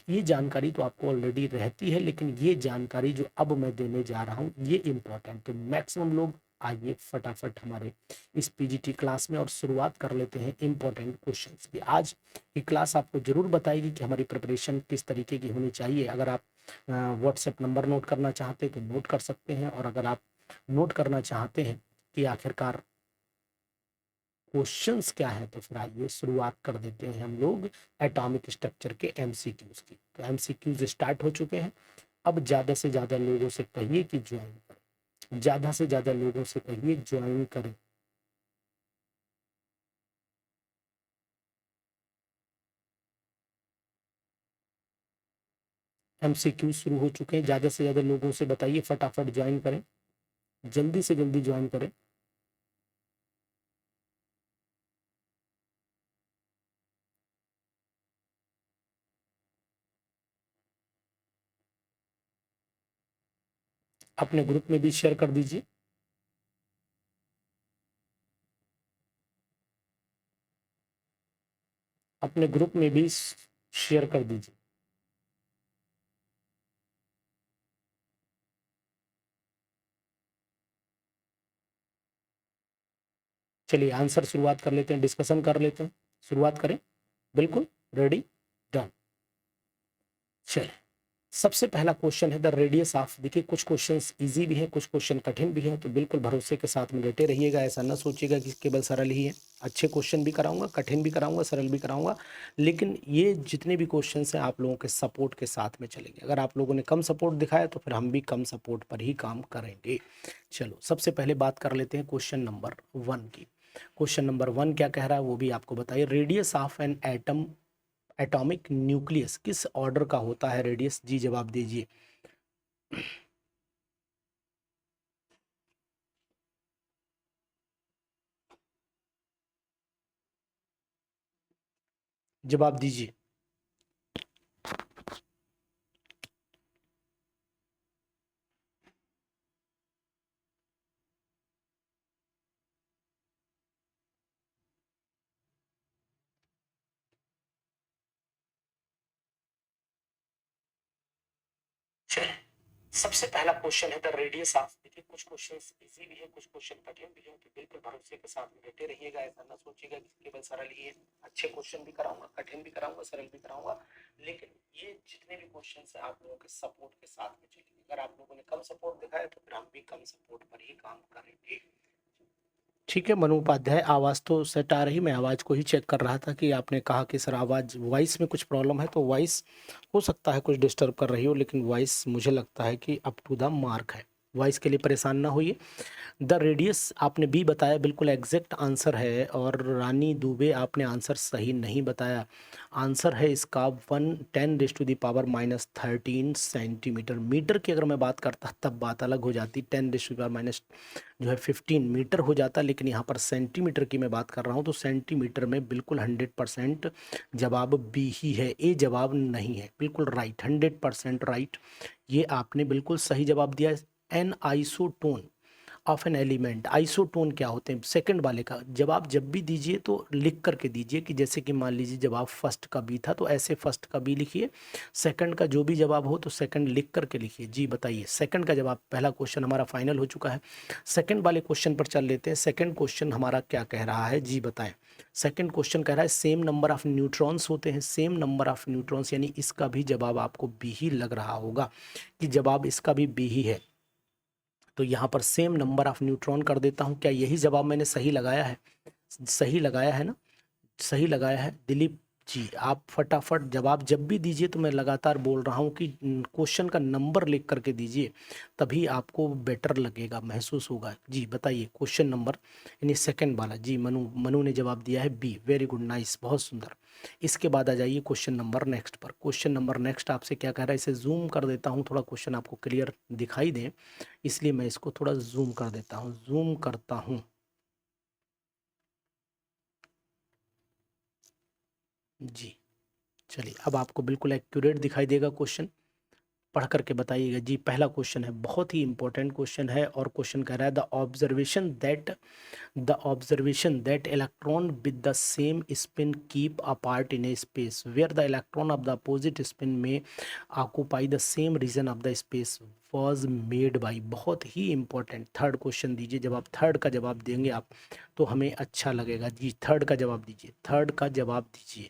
ये जानकारी तो आपको ऑलरेडी रहती है, लेकिन ये जानकारी जो अब मैं देने जा रहा हूँ ये इंपॉर्टेंट है मैक्सिमम लोग। आइए फटाफट हमारे इस पीजीटी क्लास में और शुरुआत कर लेते हैं इंपॉर्टेंट क्वेश्चंस की। आज की क्लास आपको जरूर बताएगी कि हमारी प्रिपरेशन किस तरीके की होनी चाहिए। अगर आप व्हाट्सएप नंबर नोट करना चाहते हैं तो नोट कर सकते हैं, और अगर आप नोट करना चाहते हैं कि आखिरकार क्वेश्चंस क्या है, तो फिर आइए शुरुआत कर देते हैं हम लोग एटॉमिक स्ट्रक्चर के एमसीक्यूज की। तो एमसीक्यूज स्टार्ट हो चुके हैं। अब ज्यादा से ज्यादा लोगों से कहिए कि ज्वाइन करें, ज्यादा से ज्यादा लोगों से कहिए ज्वाइन करें। एमसीक्यूज शुरू हो चुके हैं, ज्यादा से ज्यादा लोगों से बताइए, फटाफट ज्वाइन करें, जल्दी से जल्दी ज्वाइन करें। अपने ग्रुप में भी शेयर कर दीजिए। अपने ग्रुप में भी शेयर कर दीजिए। चलिए आंसर शुरुआत कर लेते हैं, डिस्कशन कर लेते हैं, शुरुआत करें। बिल्कुल रेडी, डन। चलिए सबसे पहला क्वेश्चन है द रेडियस ऑफ, देखिए कुछ क्वेश्चंस इजी भी हैं, कुछ क्वेश्चन कठिन भी हैं, तो बिल्कुल भरोसे के साथ में लेटे रहिएगा। ऐसा ना सोचिएगा कि केवल सरल ही है, अच्छे क्वेश्चन भी कराऊंगा, कठिन भी कराऊंगा, सरल भी कराऊंगा, लेकिन ये जितने भी क्वेश्चंस हैं आप लोगों के सपोर्ट के साथ में चलेंगे। अगर आप लोगों ने कम सपोर्ट दिखाया तो फिर हम भी कम सपोर्ट पर ही काम करेंगे। चलो सबसे पहले बात कर लेते हैं क्वेश्चन नंबर 1 की। क्वेश्चन नंबर 1 क्या कह रहा है वो भी आपको बताइए। Radius of an atom, atomic nucleus किस ऑर्डर का होता है रेडियस, जी जवाब दीजिए। जवाब दीजिए। सबसे पहला क्वेश्चन है द रेडियस ऑफ, देखिए कुछ क्वेश्चन इजी भी है, कुछ क्वेश्चन कठिन भी है, तो बिल्कुल भरोसे के साथ में बैठे रहिएगा। ऐसा ना सोचिएगा कि केवल सरल ही है, अच्छे क्वेश्चन भी कराऊंगा, कठिन भी कराऊंगा, सरल भी कराऊंगा, लेकिन ये जितने भी क्वेश्चन है आप लोगों के सपोर्ट के साथ में चलेंगे। अगर आप लोगों ने कम सपोर्ट दिखाया तो फिर हम भी कम सपोर्ट पर ही काम करेंगे। ठीक है मनु उपाध्याय, आवाज़ तो सेट आ रही, मैं आवाज़ को ही चेक कर रहा था कि आपने कहा कि सर आवाज़ वॉइस में कुछ प्रॉब्लम है, तो वॉइस हो सकता है कुछ डिस्टर्ब कर रही हो, लेकिन वॉइस मुझे लगता है कि अप टू द मार्क है। वॉइस के लिए परेशान ना होइए। द रेडियस आपने बी बताया, बिल्कुल एग्जैक्ट आंसर है। और रानी दुबे आपने आंसर सही नहीं बताया। आंसर है इसका 10⁻⁻13 सेंटीमीटर। मीटर की अगर मैं बात करता तब बात अलग हो जाती, 10⁻⁻ जो है 15 मीटर हो जाता, लेकिन यहाँ पर सेंटीमीटर की मैं बात कर रहा हूँ, तो सेंटीमीटर में बिल्कुल 100% जवाब बी ही है, ए जवाब नहीं है। बिल्कुल राइट, 100% राइट, ये आपने बिल्कुल सही जवाब दिया। An isotone of an element, isotone क्या होते हैं? सेकंड वाले का जवाब जब भी दीजिए तो लिख करके दीजिए, कि जैसे कि मान लीजिए जवाब फर्स्ट का बी था तो ऐसे फर्स्ट का बी लिखिए, सेकंड का जो भी जवाब हो तो सेकंड लिख करके लिखिए। जी बताइए, सेकंड का जवाब, पहला क्वेश्चन हमारा फाइनल हो चुका है। सेकंड वाले क्वेश्चन पर चल लेते हैं। सेकंड क्वेश्चन हमारा क्या कह रहा है, जी बताएं। सेकंड क्वेश्चन कह रहा है सेम नंबर ऑफ न्यूट्रॉन्स होते हैं, सेम नंबर ऑफ न्यूट्रॉन्स, यानी इसका भी जवाब आपको बी ही लग रहा होगा, कि जवाब इसका भी बी ही है। तो यहाँ पर सेम नंबर ऑफ न्यूट्रॉन कर देता हूँ। क्या यही जवाब मैंने सही लगाया है? सही लगाया है ना? सही लगाया है दिलीप जी। आप फटाफट जवाब जब भी दीजिए, तो मैं लगातार बोल रहा हूँ कि क्वेश्चन का नंबर लिख करके दीजिए, तभी आपको बेटर लगेगा, महसूस होगा। जी बताइए क्वेश्चन नंबर, यानी सेकंड वाला। जी मनु मनु ने जवाब दिया है बी, वेरी गुड, नाइस, बहुत सुंदर। इसके बाद आ जाइए क्वेश्चन नंबर नेक्स्ट पर। क्वेश्चन नंबर नेक्स्ट आपसे क्या कह रहा है, इसे जूम कर देता हूँ, थोड़ा क्वेश्चन आपको क्लियर दिखाई दे, इसलिए मैं इसको थोड़ा जूम कर देता हूँ, जूम करता हूँ। जी चलिए, अब आपको बिल्कुल एक्यूरेट दिखाई देगा क्वेश्चन, पढ़ करके बताइएगा। जी पहला क्वेश्चन है, बहुत ही इंपॉर्टेंट क्वेश्चन है, और क्वेश्चन कह रहा है the observation that electron with the same spin keep apart in a space where the electron of the opposite spin में occupy the same region of the space was made by. बहुत ही important third question दीजिए, जब आप third का जवाब देंगे आप तो हमें अच्छा लगेगा। जी थर्ड का जवाब दीजिए, थर्ड का जवाब दीजिए।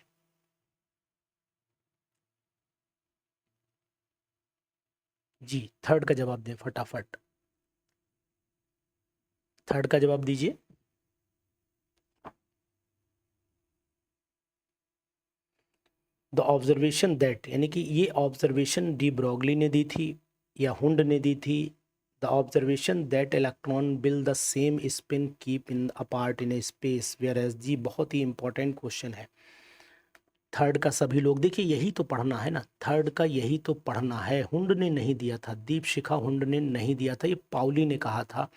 जी थर्ड का जवाब दें फटाफट, थर्ड का जवाब दीजिए। द ऑब्जर्वेशन दैट, यानी कि ये ऑब्जर्वेशन डी ब्रॉगली ने दी थी या हुंड ने दी थी। The observation that electron will the same spin keep in apart in a space where as. जी बहुत ही इंपॉर्टेंट क्वेश्चन है। थर्ड का सभी लोग देखिए, यही तो पढ़ना है ना, थर्ड का यही तो पढ़ना है। हुंड ने नहीं दिया था, दीप शिखा हुंड ने नहीं दिया था, ये पाउली ने कहा था,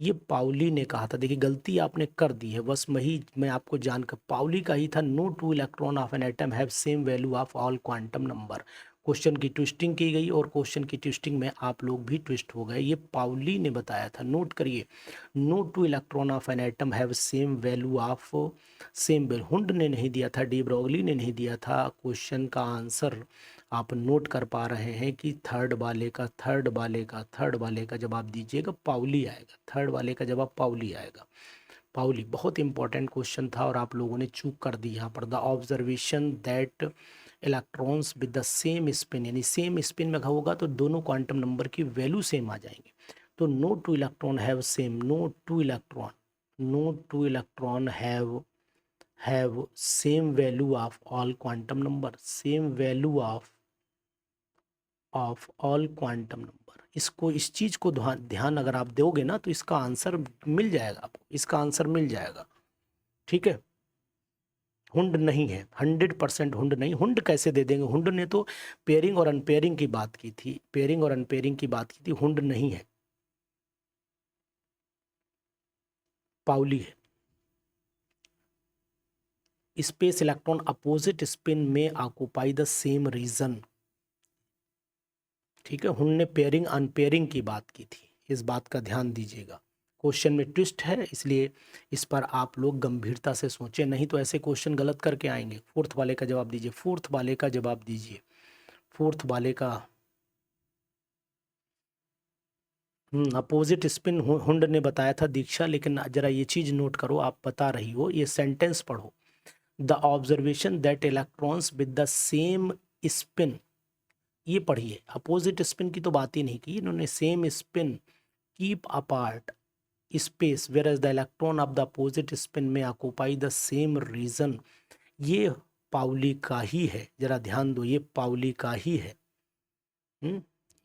ये पाउली ने कहा था। देखिए गलती आपने कर दी है, बस वही मैं आपको जानकर, पाउली का ही था, no two electron of an atom have same value of all quantum number. Question की ट्विस्टिंग की गई, और क्वेश्चन की ट्विस्टिंग में आप लोग भी ट्विस्ट हो गए। ये पाउली ने बताया था, नोट करिए, no two electron of an atom have same value of same value. Hund ने नहीं दिया था, डी ब्रॉगली ने नहीं दिया था। क्वेश्चन का आंसर आप नोट कर पा रहे हैं कि थर्ड वाले का जवाब दीजिएगा, पाउली आएगा। थर्ड वाले का जवाब पाउली आएगा, पाउली। बहुत इंपॉर्टेंट क्वेश्चन था और आप लोगों ने चूक कर दी यहाँ पर। The observation that electrons with the same spin, यानी सेम स्पिन में होगा तो दोनों क्वांटम नंबर की वैल्यू सेम आ जाएंगे। तो no two electron have same, no two electron have same value of all quantum number, same value of all quantum number. इसको, इस चीज को ध्यान अगर आप दोगे ना तो इसका आंसर मिल जाएगा आपको, इसका आंसर मिल जाएगा। ठीक है, हुंड नहीं है, 100% हुंड नहीं। हुंड कैसे दे देंगे, हुंड ने तो पेयरिंग और अनपेयरिंग की बात की थी, पेयरिंग और अनपेयरिंग की बात की थी, हुंड नहीं है, पाउली है। स्पेस इलेक्ट्रॉन अपोजिट स्पिन में ऑक्यूपाई द सेम रीजन। ठीक है, हमने पेयरिंग अनपेयरिंग की बात की थी, इस बात का ध्यान दीजिएगा। क्वेश्चन में ट्विस्ट है, इसलिए इस पर आप लोग गंभीरता से सोचें, नहीं तो ऐसे क्वेश्चन गलत करके आएंगे। फोर्थ वाले का जवाब दीजिए, फोर्थ वाले का जवाब दीजिए, फोर्थ वाले का। अपोजिट स्पिन हुंड ने बताया था दीक्षा, लेकिन जरा ये चीज नोट करो, आप बता रही हो, ये सेंटेंस पढ़ो। The observation that electrons with the same spin, ये पढ़िए। अपोजिट स्पिन की तो बात ही नहीं की इन्होंने, same spin keep apart space where as the electron of the opposite spin में ऑक्यूपाई द सेम रीजन। ये पाउली का ही है, जरा ध्यान दो, ये पाउली का ही है।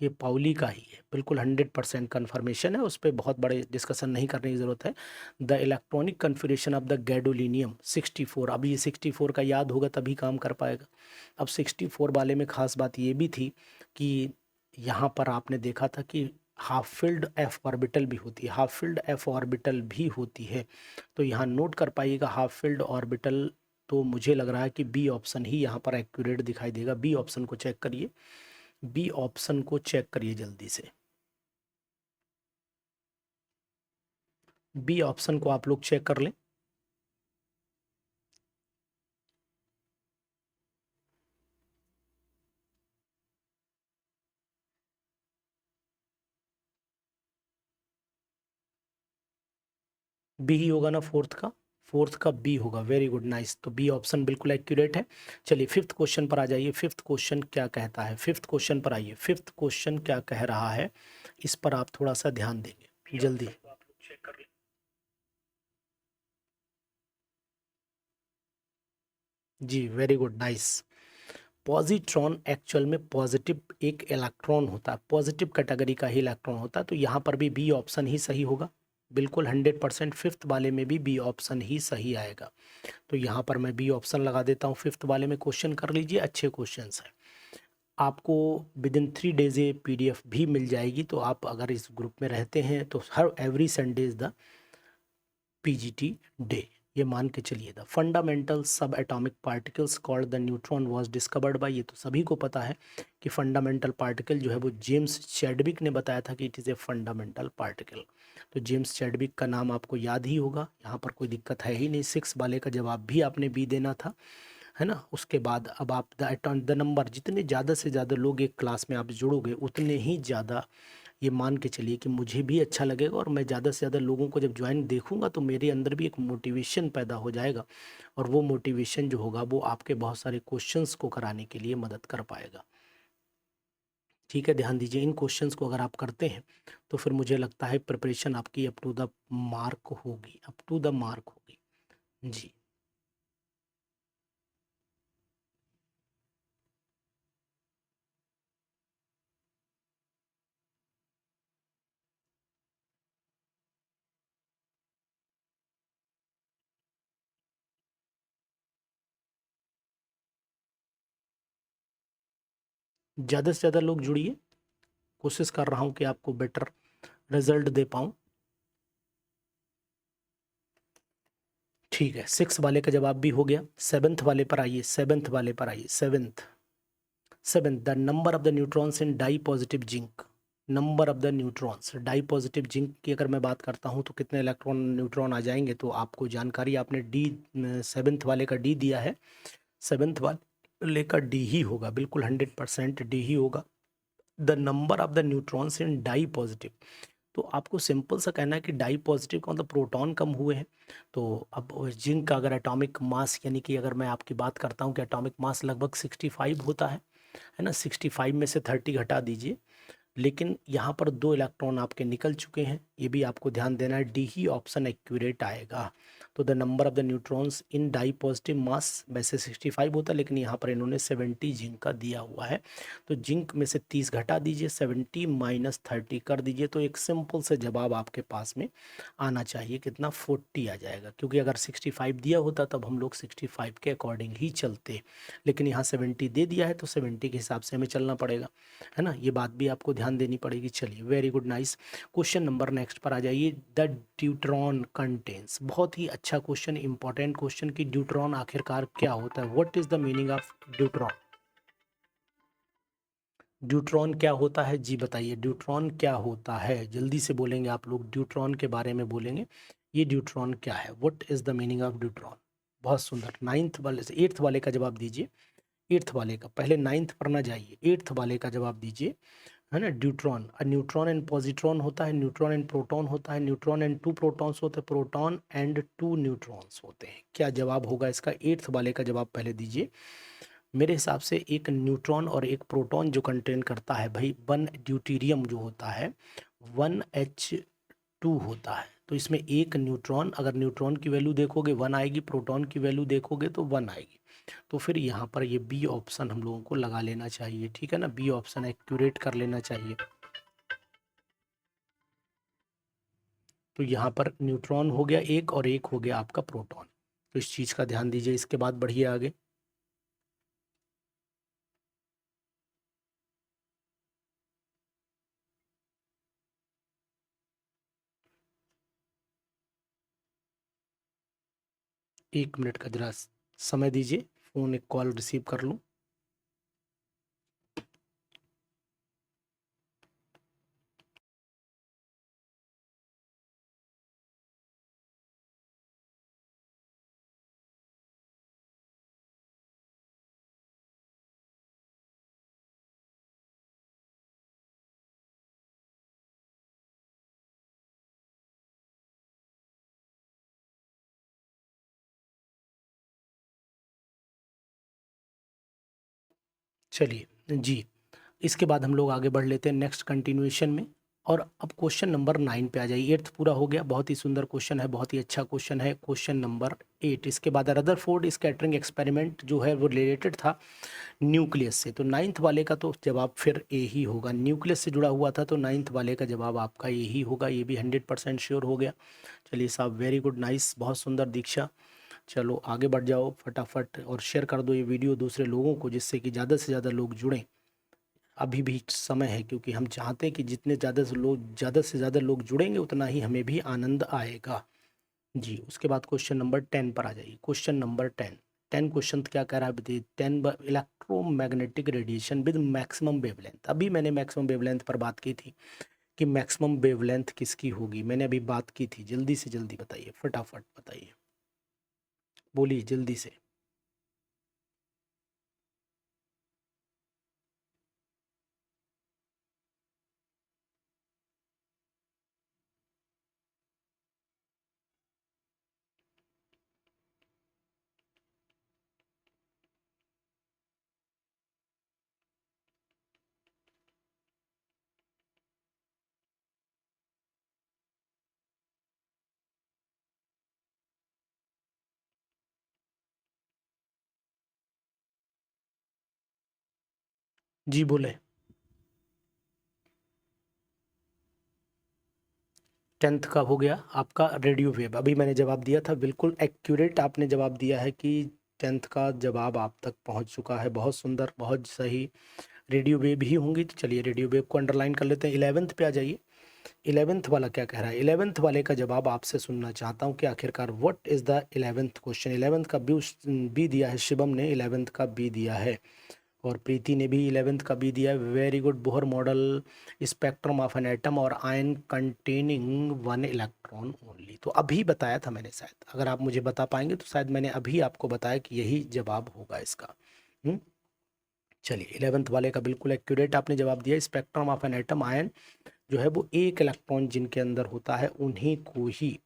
ये पाउली का ही है, बिल्कुल 100% कन्फर्मेशन है, उस पर बहुत बड़े डिस्कशन नहीं करने की ज़रूरत है। The electronic configuration of the gadolinium 64, अब ये 64 का याद होगा तभी काम कर पाएगा। अब 64 वाले में ख़ास बात ये भी थी कि यहाँ पर आपने देखा था कि हाफ फिल्ड एफ ऑर्बिटल भी होती है, हाफ फिल्ड एफ ऑर्बिटल भी होती है। तो यहाँ नोट कर पाइएगा हाफ फिल्ड ऑर्बिटल। तो मुझे लग रहा है कि बी ऑप्शन ही यहाँ पर एक्यूरेट दिखाई देगा। बी ऑप्शन को चेक करिए, बी ऑप्शन को चेक करिए जल्दी से। बी ऑप्शन को आप लोग चेक कर लें। बी ही होगा ना फोर्थ का, फोर्थ का बी होगा। Very good, nice. तो बी ऑप्शन बिल्कुल एक्यूरेट है। चलिए फिफ्थ क्वेश्चन पर आ जाइए। फिफ्थ क्वेश्चन क्या कहता है, फिफ्थ क्वेश्चन पर आइए। फिफ्थ क्वेश्चन क्या कह रहा है, इस पर आप थोड़ा सा ध्यान देंगे जल्दी। जी very good, nice. Positron actual में पॉजिटिव एक इलेक्ट्रॉन होता है, पॉजिटिव कैटेगरी का ही इलेक्ट्रॉन होता है। तो यहाँ पर भी बी ऑप्शन ही सही होगा, बिल्कुल 100%। फिफ्थ वाले में भी बी ऑप्शन ही सही आएगा। तो यहाँ पर मैं बी ऑप्शन लगा देता हूँ। फिफ्थ वाले में क्वेश्चन कर लीजिए, अच्छे क्वेश्चंस हैं। आपको विद इन 3 डेज ये पीडीएफ भी मिल जाएगी। तो आप अगर इस ग्रुप में रहते हैं तो हर every Sunday is the PGT day, ये मान के चलिए। The fundamental sub atomic particles called the neutron was discovered by, ये तो सभी को पता है कि फंडामेंटल पार्टिकल जो है वो जेम्स चैडविक ने बताया था कि it is a fundamental particle. तो जेम्स चैडविक का नाम आपको याद ही होगा, यहाँ पर कोई दिक्कत है ही नहीं। 6 वाले का जवाब भी आपने बी देना था, है ना। उसके बाद अब आप द नंबर, जितने ज़्यादा से ज़्यादा लोग एक क्लास में आप जुड़ोगे उतने ही ज़्यादा ये मान के चलिए कि मुझे भी अच्छा लगेगा, और मैं ज़्यादा से ज़्यादा लोगों को जब ज्वाइन देखूंगा तो मेरे अंदर भी एक मोटिवेशन पैदा हो जाएगा, और वो मोटिवेशन जो होगा वो आपके बहुत सारे क्वेश्चंस को कराने के लिए मदद कर पाएगा। ठीक है, ध्यान दीजिए, इन क्वेश्चंस को अगर आप करते हैं तो फिर मुझे लगता है प्रिपरेशन आपकी अप टू द मार्क होगी, अप टू द मार्क होगी। जी ज़्यादा से ज़्यादा लोग जुड़िए, कोशिश कर रहा हूँ कि आपको बेटर रिजल्ट दे पाऊँ। ठीक है, 6 वाले का जवाब भी हो गया। 7th वाले पर आइए, 7th वाले पर आइए। 7th the number of the neutrons in die positive zinc. Number of the neutrons di positive zinc की अगर मैं बात करता हूँ तो कितने इलेक्ट्रॉन न्यूट्रॉन आ जाएंगे, तो आपको जानकारी आपने डी 7th वाले का डी दिया है, 7th वाले का डी ही होगा, बिल्कुल 100% डी ही होगा। The number of the neutrons in die positive, तो आपको सिंपल सा कहना है कि डाई पॉजिटिव का मतलब प्रोटॉन कम हुए हैं। तो अब जिंक का अगर एटॉमिक मास, यानी कि अगर मैं आपकी बात करता हूँ कि एटॉमिक मास लगभग 65 होता है ना, 65 में से 30 घटा दीजिए, लेकिन यहाँ पर 2 इलेक्ट्रॉन आपके निकल चुके हैं, ये भी आपको ध्यान देना है। डी ही ऑप्शन एक्यूरेट आएगा। तो the number of the neutrons in die positive mass वैसे 65 होता है, लेकिन यहाँ पर इन्होंने 70 जिंक का दिया हुआ है। तो जिंक में से 30 घटा दीजिए, 70 माइनस 30 कर दीजिए, तो एक सिंपल से जवाब आपके पास में आना चाहिए, कितना 40 आ जाएगा। क्योंकि अगर 65 दिया होता तब हम लोग 65 के अकॉर्डिंग ही चलते, लेकिन यहाँ 70 दे दिया है तो 70 के हिसाब से हमें चलना पड़ेगा, है ना। ये बात भी आपको ध्यान देनी पड़ेगी। चलिए very good, nice. Question number next पर आ जाइए। द ड्यूट्रॉन कंटेंस, बहुत ही अच्छा क्वेश्चन, इंपॉर्टेंट क्वेश्चन कि ड्यूट्रॉन आखिरकार क्या होता है, what is the meaning of deuteron. Deuteron क्या होता है, जी बताइए, ड्यूट्रॉन क्या होता है, जल्दी से बोलेंगे आप लोग, ड्यूट्रॉन के बारे में बोलेंगे, ये ड्यूट्रॉन क्या है, what is the meaning of deuteron. बहुत सुंदर, 9th वाले से 8th वाले का जवाब दीजिए। 8th वाले का, पहले 9th पर ना जाइए, 8th वाले का जवाब दीजिए, है ना। ड्यूट्रॉन, न्यूट्रॉन एंड पॉजिट्रॉन होता है, न्यूट्रॉन एंड प्रोटॉन होता है, न्यूट्रॉन एंड 2 प्रोटॉन्स होते हैं, प्रोटॉन एंड 2 न्यूट्रॉन्स होते हैं। क्या जवाब होगा इसका, 8th वाले का जवाब पहले दीजिए। मेरे हिसाब से एक न्यूट्रॉन और एक प्रोटॉन जो कंटेन करता है भाई, 1 ड्यूटीरियम जो होता है 1H2 होता है। तो इसमें एक न्यूट्रॉन, अगर न्यूट्रॉन की वैल्यू देखोगे 1 आएगी, प्रोटॉन की वैल्यू देखोगे तो 1 आएगी। तो फिर यहाँ पर ये बी ऑप्शन हम लोगों को लगा लेना चाहिए, ठीक है ना, बी ऑप्शन एक्यूरेट कर लेना चाहिए। तो यहाँ पर न्यूट्रॉन हो गया एक और एक हो गया आपका प्रोटॉन, तो इस चीज़ का ध्यान दीजिए। इसके बाद बढ़िए आगे। एक मिनट का जरा समय दीजिए, फ़ोन एक कॉल रिसीव कर लूँ। चलिए जी, इसके बाद हम लोग आगे बढ़ लेते हैं नेक्स्ट कंटिन्यूएशन में। और अब क्वेश्चन नंबर 9 पे आ जाइए। 8th पूरा हो गया, बहुत ही सुंदर क्वेश्चन है, बहुत ही अच्छा क्वेश्चन है, क्वेश्चन नंबर 8। इसके बाद रदरफोर्ड स्कैटरिंग एक्सपेरिमेंट जो है वो रिलेटेड था न्यूक्लियस से, तो 9th वाले का तो जवाब फिर ए ही होगा। न्यूक्लियस से जुड़ा हुआ था तो 9th वाले का जवाब आपका ए ही होगा, ये भी 100% श्योर हो गया। चलिए साहब, वेरी गुड, नाइस, बहुत सुंदर दीक्षा। चलो आगे बढ़ जाओ फटाफट और शेयर कर दो ये वीडियो दूसरे लोगों को, जिससे कि ज़्यादा से ज़्यादा लोग जुड़ें। अभी भी समय है, क्योंकि हम चाहते हैं कि जितने ज़्यादा से ज़्यादा लोग जुड़ेंगे उतना ही हमें भी आनंद आएगा जी। उसके बाद क्वेश्चन नंबर 10 पर आ जाइए। क्वेश्चन नंबर 10 क्वेश्चन क्या कह रहा है बताइए। 10 electromagnetic radiation with maximum wavelength. अभी मैंने मैक्सिमम वेवलेंथ पर बात की थी कि मैक्सिमम वेवलेंथ किसकी होगी, मैंने अभी बात की थी। जल्दी से जल्दी बताइए, फटाफट बताइए, बोलिए जल्दी से। जी बोले। 10th का हो गया आपका रेडियो वेव, अभी मैंने जवाब दिया था, बिल्कुल एक्यूरेट आपने जवाब दिया है कि 10th का जवाब आप तक पहुंच चुका है। बहुत सुंदर, बहुत सही, रेडियो वेव ही होंगी। तो चलिए रेडियो वेव को अंडरलाइन कर लेते हैं। 11th पे आ जाइए। 11th वाला क्या कह रहा है। 11th वाले का जवाब आपसे सुनना चाहता हूँ कि आखिरकार what is the 11th question. 11th का बी दिया है, शिवम ने 11th का बी दिया है, और प्रीति ने भी 11th का बी दिया है। Very good. Bohr model spectrum of an atom और ion containing one electron only. तो अभी बताया था मैंने, शायद अगर आप मुझे बता पाएंगे तो शायद मैंने अभी आपको बताया कि यही जवाब होगा इसका। चलिए 11th वाले का बिल्कुल एक्यूरेट आपने जवाब दिया। Spectrum of an atom, ion जो है वो एक इलेक्ट्रॉन जिनके अंदर होता है उन्हीं को ही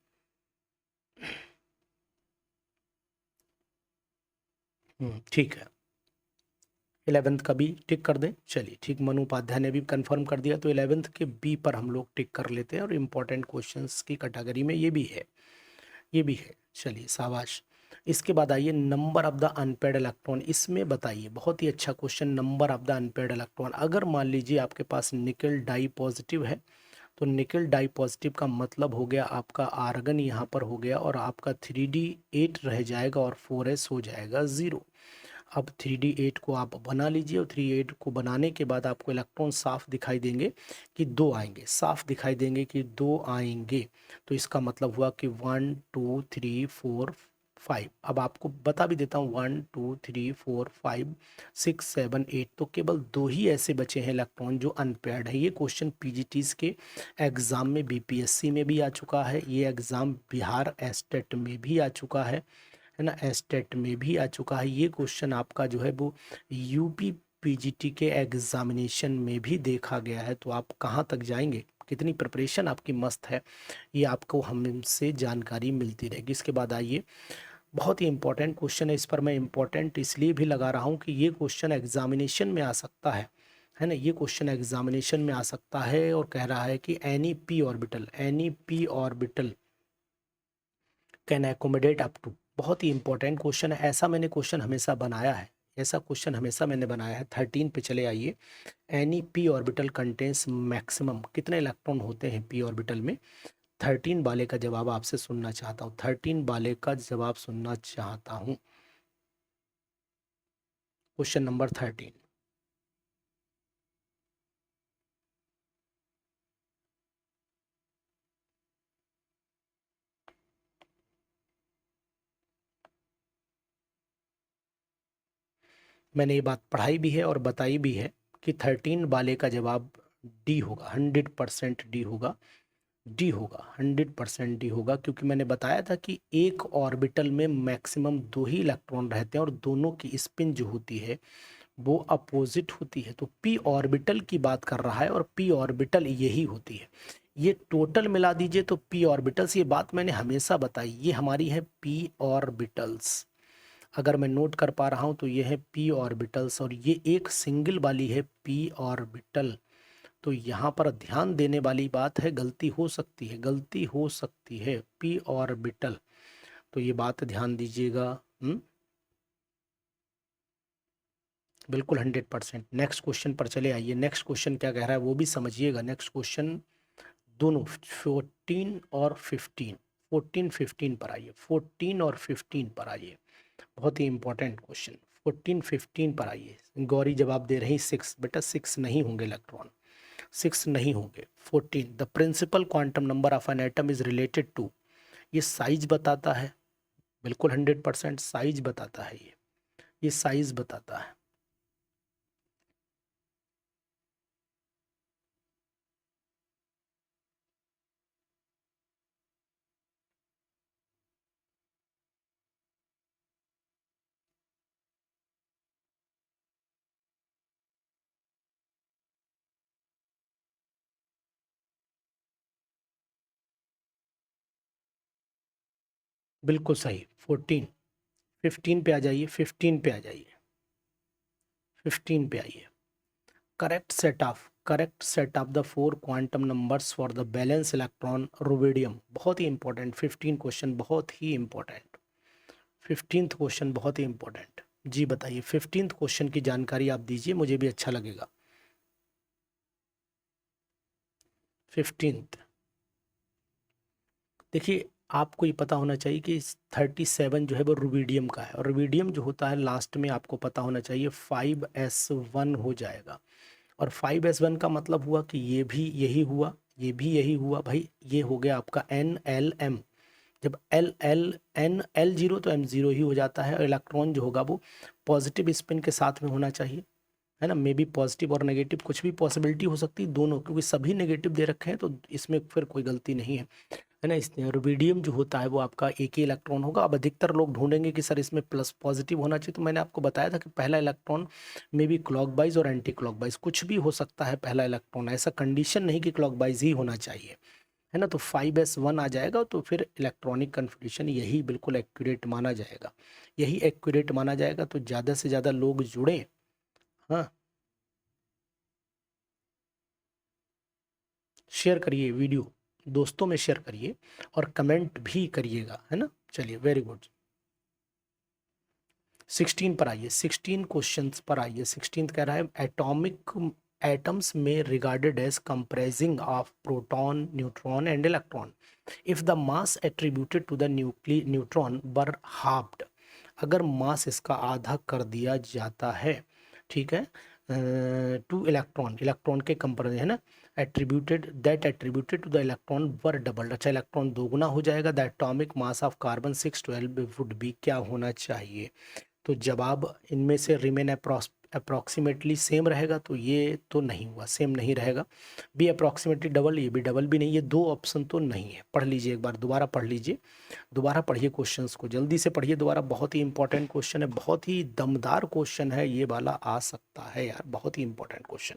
ठीक है। 11th का भी टिक कर दें। चलिए ठीक, मनु उपाध्याय ने भी कंफर्म कर दिया, तो 11th के बी पर हम लोग टिक कर लेते हैं, और इम्पोर्टेंट क्वेश्चंस की कैटेगरी में ये भी है, ये भी है। चलिए शाबाश। इसके बाद आइए number of the unpaired electron. इसमें बताइए, बहुत ही अच्छा question, number of the unpaired electron. अगर मान लीजिए आपके पास निकल डाई पॉजिटिव है, तो निकल डाई पॉजिटिव का मतलब हो गया आपका आर्गन यहाँ पर हो गया, और आपका 3d8 रह जाएगा और 4s हो जाएगा 0। अब 3d8 को आप बना लीजिए, और 3d8 को बनाने के बाद आपको इलेक्ट्रॉन साफ दिखाई देंगे कि दो आएंगे, साफ दिखाई देंगे कि दो आएंगे। तो इसका मतलब हुआ कि 1 2 3 4 5। अब आपको बता भी देता हूँ, 1 2 3 4 5 6 7 8, तो केवल दो ही ऐसे बचे हैं इलेक्ट्रॉन जो अनपेयर्ड है। ये क्वेश्चन पीजीटीज के एग्ज़ाम में, बीपीएससी में भी आ चुका है, ये एग्ज़ाम बिहार एस्टेट में भी आ चुका है ना, एस्टेट में भी आ चुका है। ये क्वेश्चन आपका जो है वो यूपी पीजीटी के एग्जामिनेशन में भी देखा गया है। तो आप कहाँ तक जाएंगे, कितनी प्रिपरेशन आपकी मस्त है, ये आपको हमसे जानकारी मिलती रहेगी। इसके बाद आइए, बहुत ही इंपॉर्टेंट क्वेश्चन है, इस पर मैं इंपॉर्टेंट इसलिए भी लगा रहा हूँ कि ये क्वेश्चन एग्जामिनेशन में आ सकता है ना, ये क्वेश्चन एग्जामिनेशन में आ सकता है। और कह रहा है कि any p orbital can accommodate up to, बहुत ही इंपॉर्टेंट क्वेश्चन है। ऐसा मैंने क्वेश्चन हमेशा बनाया है, ऐसा क्वेश्चन हमेशा मैंने बनाया है। 13 पे चले आइए। Any p orbital contains maximum कितने इलेक्ट्रॉन होते हैं पी ऑर्बिटल में? 13 वाले का जवाब आपसे सुनना चाहता हूँ, 13 वाले का जवाब सुनना चाहता हूँ। Question number 13। मैंने ये बात पढ़ाई भी है और बताई भी है कि 13 वाले का जवाब डी होगा, 100% डी होगा। डी होगा, 100% डी होगा, क्योंकि मैंने बताया था कि एक ऑर्बिटल में मैक्सिमम 2 ही इलेक्ट्रॉन रहते हैं और दोनों की स्पिन जो होती है वो अपोजिट होती है। तो पी ऑर्बिटल की बात कर रहा है और पी ऑर्बिटल यही होती है। ये टोटल मिला दीजिए तो पी ऑर्बिटल्स, ये बात मैंने हमेशा बताई, ये हमारी है पी ऑर्बिटल्स। अगर मैं नोट कर पा रहा हूँ तो ये है पी ऑर्बिटल्स और ये एक सिंगल वाली है पी ऑर्बिटल। तो यहाँ पर ध्यान देने वाली बात है, गलती हो सकती है, गलती हो सकती है, पी ऑर्बिटल। तो ये बात ध्यान दीजिएगा। बिल्कुल 100%। नेक्स्ट क्वेश्चन पर चले आइए। नेक्स्ट क्वेश्चन क्या कह रहा है वो भी समझिएगा। नेक्स्ट क्वेश्चन दोनों 14 और 15, 14 15 पर आइए, 14 और 15 पर आइए। बहुत ही इंपॉर्टेंट क्वेश्चन। 14 15 पर आइए। गौरी जवाब दे रही 6, बेटा 6 नहीं होंगे इलेक्ट्रॉन, 6 नहीं होंगे। 14, the principal quantum number of an atom is related to, ये साइज बताता है। बिल्कुल 100% साइज बताता है, ये साइज बताता है। बिल्कुल सही। 14, 15 पे आ जाइए, 15 पे आ जाइए, 15 पे आइए। Correct set of the 4 quantum numbers for the balance electron rubidium. बहुत ही इंपॉर्टेंट 15 क्वेश्चन, बहुत ही इंपॉर्टेंट। 15th क्वेश्चन बहुत ही इंपॉर्टेंट। जी बताइए, 15th क्वेश्चन की जानकारी आप दीजिए, मुझे भी अच्छा लगेगा। 15th देखिए, आपको ये पता होना चाहिए कि 37 जो है वो रुबिडियम का है और रुबिडियम जो होता है लास्ट में आपको पता होना चाहिए 5s1 हो जाएगा। और 5s1 का मतलब हुआ कि ये भी यही हुआ, ये भी यही हुआ भाई, ये हो गया आपका NLM। जब L L N L zero तो M0 ही हो जाता है और इलेक्ट्रॉन जो होगा वो पॉजिटिव स्पिन के साथ में होना चाहिए, है ना। मे बी पॉजिटिव और नेगेटिव कुछ भी पॉसिबिलिटी हो सकती है, दोनों, क्योंकि सभी नेगेटिव दे रखे हैं तो इसमें फिर कोई गलती नहीं है ना। इस रुबिडियम जो होता है वो आपका एक ही इलेक्ट्रॉन होगा। अब अधिकतर लोग ढूंढेंगे कि सर इसमें प्लस पॉजिटिव होना चाहिए, तो मैंने आपको बताया था कि पहला इलेक्ट्रॉन में भी क्लॉकवाइज और एंटी क्लॉकवाइज कुछ भी हो सकता है पहला इलेक्ट्रॉन, ऐसा कंडीशन नहीं कि क्लॉकवाइज ही होना चाहिए, है ना। तो 5s1 आ जाएगा तो फिर इलेक्ट्रॉनिक कन्फिग्रेशन यही बिल्कुल एक्यूरेट माना जाएगा, यही एक्यूरेट माना जाएगा। तो ज़्यादा से ज़्यादा लोग जुड़े। हाँ, शेयर करिए वीडियो, दोस्तों में शेयर करिए और कमेंट भी करिएगा, है ना। चलिए, वेरी गुड। 16 पर आइए, 16 क्वेश्चंस पर आइए। 16 कह रहा है एटॉमिक एटम्स में regarded as comprising of proton, neutron and electron if the mass attributed to the neutron were halved. अगर मास इसका आधा कर दिया जाता है, ठीक है, टू इलेक्ट्रॉन, इलेक्ट्रॉन के कंपेरिजन, है ना, attributed to the electron were double. अच्छा, इलेक्ट्रॉन दोगुना हो जाएगा। The atomic mass of carbon 612 would be, क्या होना चाहिए? तो जवाब इनमें से रिमेन अप्रॉक्सीमेटली सेम रहेगा, तो ये तो नहीं हुआ, सेम नहीं रहेगा। बी अप्रॉक्सीमेटली डबल, ये भी डबल भी नहीं, ये दो ऑप्शन तो नहीं है। पढ़ लीजिए एक बार, दोबारा पढ़ लीजिए, दोबारा पढ़िए क्वेश्चंस को, जल्दी से पढ़िए दोबारा। बहुत ही इंपॉर्टेंट क्वेश्चन है, बहुत ही दमदार क्वेश्चन है ये वाला, आ सकता है यार, बहुत ही इंपॉर्टेंट क्वेश्चन।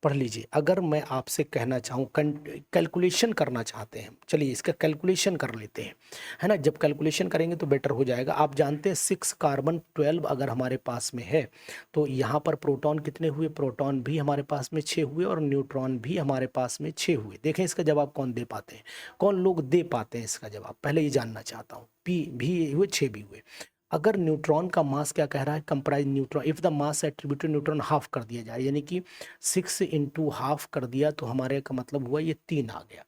पढ़ लीजिए। अगर मैं आपसे कहना चाहूँ, कैलकुलेशन करना चाहते हैं, चलिए इसका कैलकुलेशन कर लेते हैं, है ना। जब कैलकुलेशन करेंगे तो बेटर हो जाएगा। आप जानते हैं 6 कार्बन 12 अगर हमारे पास में है तो यहाँ पर प्रोटॉन कितने हुए, प्रोटॉन भी हमारे पास में 6 हुए और न्यूट्रॉन भी हमारे पास में 6 हुए। देखें इसका जवाब कौन दे पाते हैं, कौन लोग दे पाते हैं इसका जवाब, पहले ये जानना चाहता हूँ। पी भी हुए, 6 भी हुए। अगर न्यूट्रॉन का मास क्या कह रहा है, comprise neutron, if the mass attributed neutron half कर दिया जाए, यानी कि 6 इंटू हाफ कर दिया तो हमारे का मतलब हुआ ये 3 आ गया,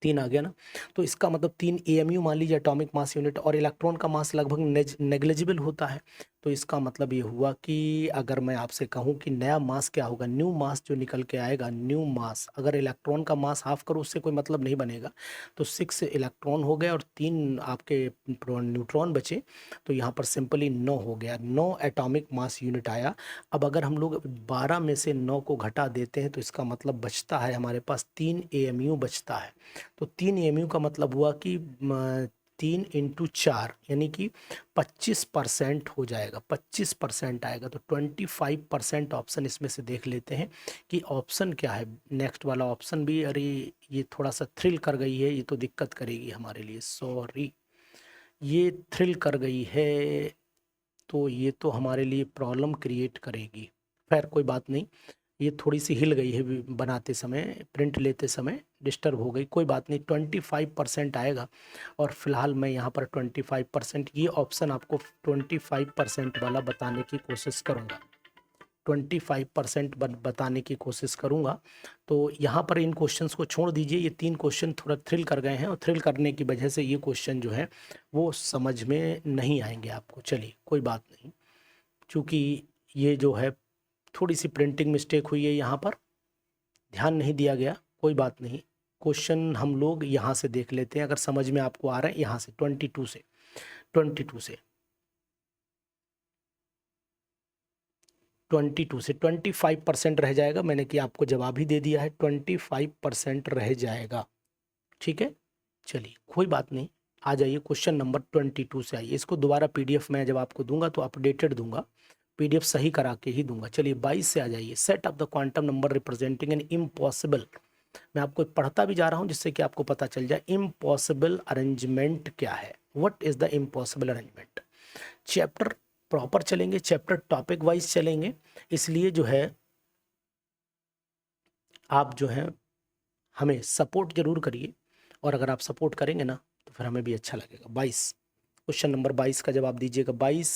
3 आ गया ना। तो इसका मतलब 3 एएमयू मान लीजिए एटॉमिक मास यूनिट, और इलेक्ट्रॉन का मास लगभग नेग्लिजिबल होता है। तो इसका मतलब ये हुआ कि अगर मैं आपसे कहूँ कि नया मास क्या होगा, न्यू मास जो निकल के आएगा, न्यू मास, अगर इलेक्ट्रॉन का मास हाफ करो उससे कोई मतलब नहीं बनेगा। तो 6 इलेक्ट्रॉन हो गए और 3 आपके न्यूट्रॉन बचे, तो यहाँ पर सिंपली 9 हो गया, 9 एटॉमिक मास यूनिट आया। अब अगर हम लोग 12 में से 9 को घटा देते हैं तो इसका मतलब बचता है हमारे पास 3 एएमयू बचता है। तो 3 एमयू का मतलब हुआ कि 3 इंटू 4 यानी कि 25% हो जाएगा, 25% आएगा। तो 25% ऑप्शन इसमें से देख लेते हैं कि ऑप्शन क्या है। नेक्स्ट वाला ऑप्शन भी, अरे ये थोड़ा सा थ्रिल कर गई है, ये तो दिक्कत करेगी हमारे लिए, सॉरी, ये थ्रिल कर गई है तो ये तो हमारे लिए प्रॉब्लम क्रिएट करेगी। खैर कोई बात नहीं, ये थोड़ी सी हिल गई है बनाते समय, प्रिंट लेते समय डिस्टर्ब हो गई, कोई बात नहीं। 25% आएगा और फिलहाल मैं यहाँ पर 25%, ये ऑप्शन आपको 25% वाला बताने की कोशिश करूँगा, 25% बताने की कोशिश करूँगा। तो यहाँ पर इन क्वेश्चंस को छोड़ दीजिए, ये 3 क्वेश्चन थोड़ा थ्रिल कर गए हैं और थ्रिल करने की वजह से ये क्वेश्चन जो है वो समझ में नहीं आएंगे आपको। चलिए कोई बात नहीं, चूँकि ये जो है थोड़ी सी प्रिंटिंग मिस्टेक हुई है, यहाँ पर ध्यान नहीं दिया गया, कोई बात नहीं। क्वेश्चन हम लोग यहाँ से देख लेते हैं, अगर समझ में आपको आ रहा है, यहाँ से 22 से 22 से 22 से 25% रह जाएगा। मैंने कि आपको जवाब ही दे दिया है, 25% रह जाएगा, ठीक है। चलिए कोई बात नहीं, आ जाइए क्वेश्चन नंबर 22 से आइए। इसको दोबारा पीडीएफ मैं जब आपको दूंगा तो अपडेटेड दूंगा, पीडीएफ सही करा के ही दूंगा। चलिए 22 से आ जाइए। Set of the quantum number representing an impossible, मैं आपको पढ़ता भी जा रहा हूं जिससे कि आपको पता चल जाए इम्पॉसिबल अरेंजमेंट क्या है, what is the impossible arrangement. Chapter proper चलेंगे, चैप्टर टॉपिक वाइज चलेंगे, इसलिए जो है आप जो है हमें सपोर्ट जरूर करिए, और अगर आप सपोर्ट करेंगे ना तो फिर हमें भी अच्छा लगेगा। 22, क्वेश्चन नंबर 22 का जवाब दीजिएगा। 22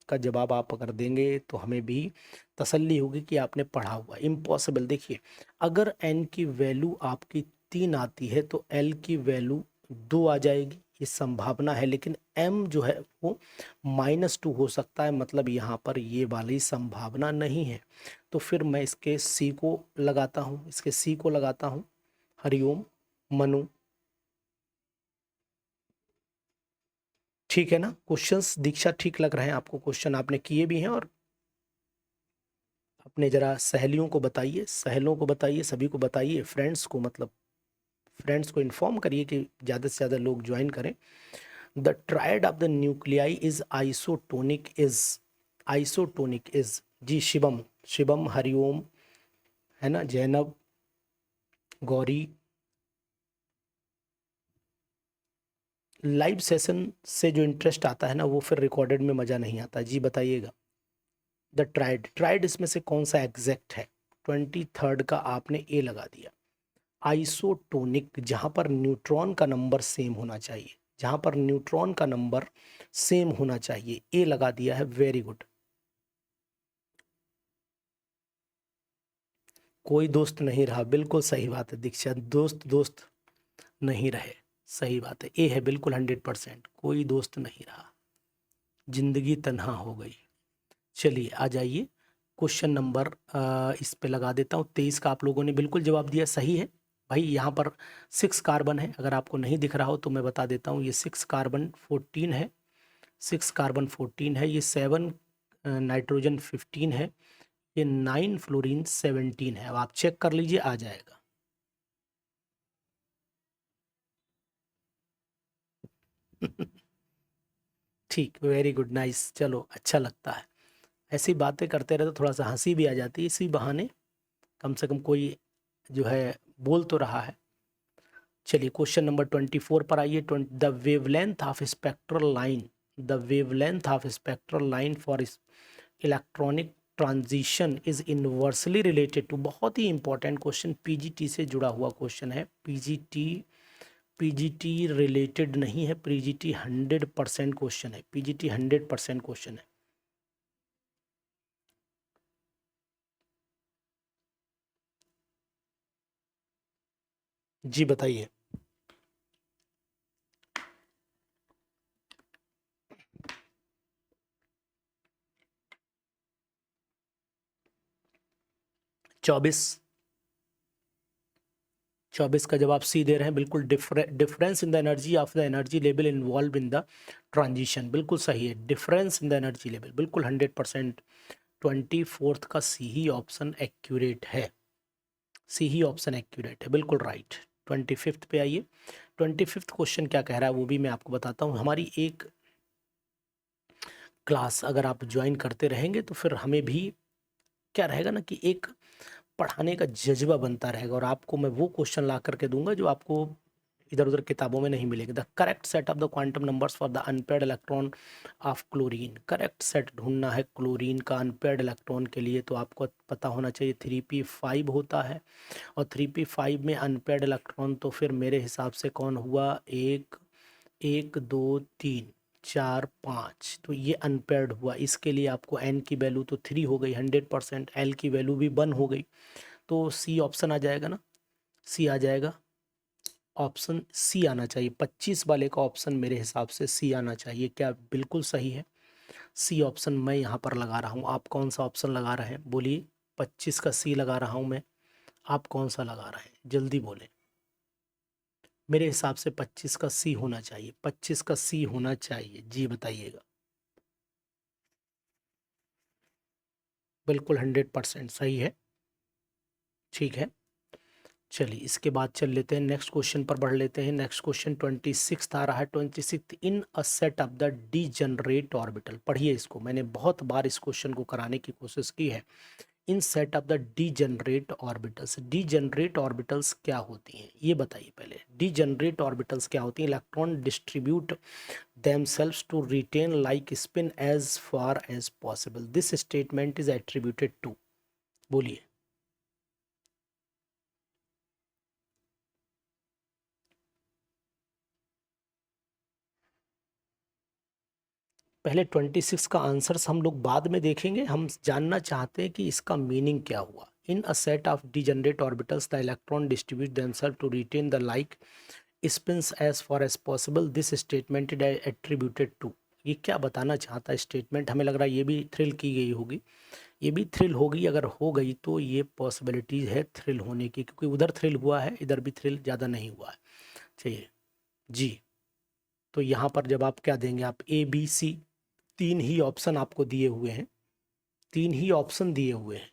का जवाब आप अगर देंगे तो हमें भी तसल्ली होगी कि आपने पढ़ा हुआ। इम्पॉसिबल, देखिए अगर n की वैल्यू आपकी 3 आती है तो l की वैल्यू 2 आ जाएगी, ये संभावना है, लेकिन m जो है वो -2 हो सकता है, मतलब यहाँ पर ये वाली संभावना नहीं है। तो फिर मैं इसके c को लगाता हूँ, इसके c को लगाता हूँ। हरिओम मनु, ठीक है ना। क्वेश्चंस दीक्षा ठीक लग रहे हैं आपको, क्वेश्चन आपने किए भी हैं, और अपने जरा सहेलियों को बताइए, सहेलों को बताइए, सभी को बताइए, फ्रेंड्स को, मतलब फ्रेंड्स को इन्फॉर्म करिए कि ज़्यादा से ज़्यादा लोग ज्वाइन करें। The triad of the nuclei is isotonic, is isotonic is, जी शिवम, शिवम हरिओम, है ना, जैनब, गौरी। लाइव सेशन से जो इंटरेस्ट आता है ना वो फिर रिकॉर्डेड में मज़ा नहीं आता, जी बताइएगा। द ट्राइड, ट्राइड इसमें से कौन सा एग्जैक्ट है, 23 का आपने ए लगा दिया। आइसोटोनिक, जहां पर न्यूट्रॉन का नंबर सेम होना चाहिए, जहां पर न्यूट्रॉन का नंबर सेम होना चाहिए, ए लगा दिया है, वेरी गुड। कोई दोस्त नहीं रहा, बिल्कुल सही बात है दीक्षा, दोस्त दोस्त नहीं रहे, सही बात है, ए है बिल्कुल 100%, कोई दोस्त नहीं रहा, जिंदगी तन्हा हो गई। चलिए आ जाइए, क्वेश्चन नंबर इस पे लगा देता हूँ। 23 का आप लोगों ने बिल्कुल जवाब दिया, सही है भाई। यहाँ पर 6 कार्बन है, अगर आपको नहीं दिख रहा हो तो मैं बता देता हूँ, ये 6 कार्बन 14 है, 6 कार्बन 14 है, ये 7 नाइट्रोजन 15 है, ये 9 फ्लोरीन 17 है। अब आप चेक कर लीजिए, आ जाएगा। ठीक, वेरी गुड, नाइस, चलो अच्छा लगता है, ऐसी बातें करते रहे तो थोड़ा सा हंसी भी आ जाती है, इसी बहाने कम से कम कोई जो है बोल तो रहा है। चलिए क्वेश्चन नंबर 24 पर आइए। The wavelength of spectral line, the wavelength of spectral line for electronic transition is inversely related to, बहुत ही इंपॉर्टेंट क्वेश्चन, पीजीटी से जुड़ा हुआ क्वेश्चन है। पीजीटी रिलेटेड नहीं है, पीजीटी 100% क्वेश्चन है, पीजीटी 100% क्वेश्चन है। जी बताइए। चौबीस का जवाब सी दे रहे हैं, बिल्कुल। Difference in the energy of the energy level involve in the transition, बिल्कुल सही है। Difference in the energy level, बिल्कुल 100%। 24 का सी ही ऑप्शन एक्यूरेट है, सी ही ऑप्शन एक्यूरेट है, बिल्कुल राइट। 25 पे आइए। 25 क्वेश्चन क्या कह रहा है वो भी मैं आपको बताता हूँ। हमारी एक क्लास अगर आप ज्वाइन करते रहेंगे तो फिर हमें भी क्या रहेगा ना कि एक पढ़ाने का जज्बा बनता रहेगा, और आपको मैं वो क्वेश्चन ला करके दूंगा जो आपको इधर उधर किताबों में नहीं मिलेगा। The correct set of the quantum numbers for the unpaired electron of chlorine, correct set ढूंढना है क्लोरीन का अनपेयर्ड इलेक्ट्रॉन के लिए, तो आपको पता होना चाहिए 3p5 होता है, और 3p5 में अनपेयर्ड इलेक्ट्रॉन तो फिर मेरे हिसाब से कौन हुआ, एक, एक दो तीन चार पाँच, तो ये अनपेयर्ड हुआ। इसके लिए आपको n की वैल्यू तो 3 हो गई 100%, l की वैल्यू भी 1 हो गई, तो सी ऑप्शन आ जाएगा ना, सी आ जाएगा, ऑप्शन सी आना चाहिए। 25 वाले का ऑप्शन मेरे हिसाब से सी आना चाहिए। क्या बिल्कुल सही है? सी ऑप्शन मैं यहाँ पर लगा रहा हूँ। आप कौन सा ऑप्शन लगा रहे हैं बोलिए? 25 का सी लगा रहा हूँ मैं, आप कौन सा लगा रहे हैं जल्दी बोलें। मेरे हिसाब से 25 का सी होना चाहिए, 25 का सी होना चाहिए, जी बताइएगा। बिल्कुल 100% सही है, ठीक है। चलिए इसके बाद चल लेते हैं नेक्स्ट क्वेश्चन पर बढ़ लेते हैं। नेक्स्ट क्वेश्चन 26 आ रहा है। 26, in a set of the degenerate orbital, पढ़िए इसको, मैंने बहुत बार इस क्वेश्चन को कराने की कोशिश की है। इन set of the degenerate orbitals, degenerate orbitals क्या होती हैं ये बताइए पहले। डीजनरेट ऑर्बिटल्स क्या होती हैं? Electron distribute themselves to retain like spin as far as possible, this statement is attributed to, बोलिए। पहले 26 का आंसर्स हम लोग बाद में देखेंगे, हम जानना चाहते हैं कि इसका मीनिंग क्या हुआ। In a set of degenerate orbitals the electron distribute themselves to retain the like spins as far as possible, this statement is attributed to, ये क्या बताना चाहता है स्टेटमेंट? हमें लग रहा है ये भी थ्रिल की गई होगी, ये भी थ्रिल होगी। अगर हो गई तो ये पॉसिबिलिटीज है थ्रिल होने की, क्योंकि उधर थ्रिल हुआ है, इधर भी थ्रिल ज़्यादा नहीं हुआ है। चाहिए जी, तो यहाँ पर जब आप क्या देंगे, आप ए बी सी, तीन ही ऑप्शन आपको दिए हुए हैं, तीन ही ऑप्शन दिए हुए हैं।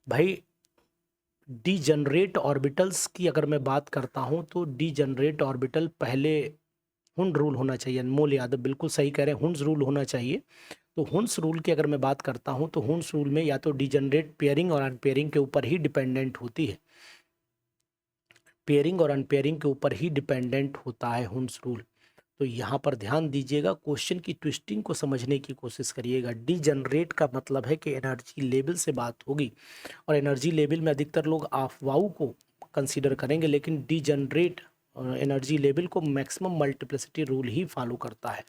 भाई डीजनरेट ऑर्बिटल्स की अगर मैं बात करता हूँ तो डीजनरेट ऑर्बिटल पहले हुंड रूल होना चाहिए। अनमोल यादव बिल्कुल सही कह रहे हैं, हुंड्स रूल होना चाहिए। तो हुंड्स रूल की अगर मैं बात करता हूँ तो हुंड्स रूल में या तो डीजनरेट पेयरिंग और अनपेयरिंग के ऊपर ही डिपेंडेंट होती है, पेयरिंग और अनपेयरिंग के ऊपर ही डिपेंडेंट होता है हुंड्स रूल। तो यहाँ पर ध्यान दीजिएगा, क्वेश्चन की ट्विस्टिंग को समझने की कोशिश करिएगा। डीजनरेट का मतलब है कि एनर्जी लेवल से बात होगी, और एनर्जी लेवल में अधिकतर लोग अफवाह को कंसीडर करेंगे, लेकिन डीजनरेट एनर्जी लेवल को मैक्सिमम मल्टीप्लिसिटी रूल ही फॉलो करता है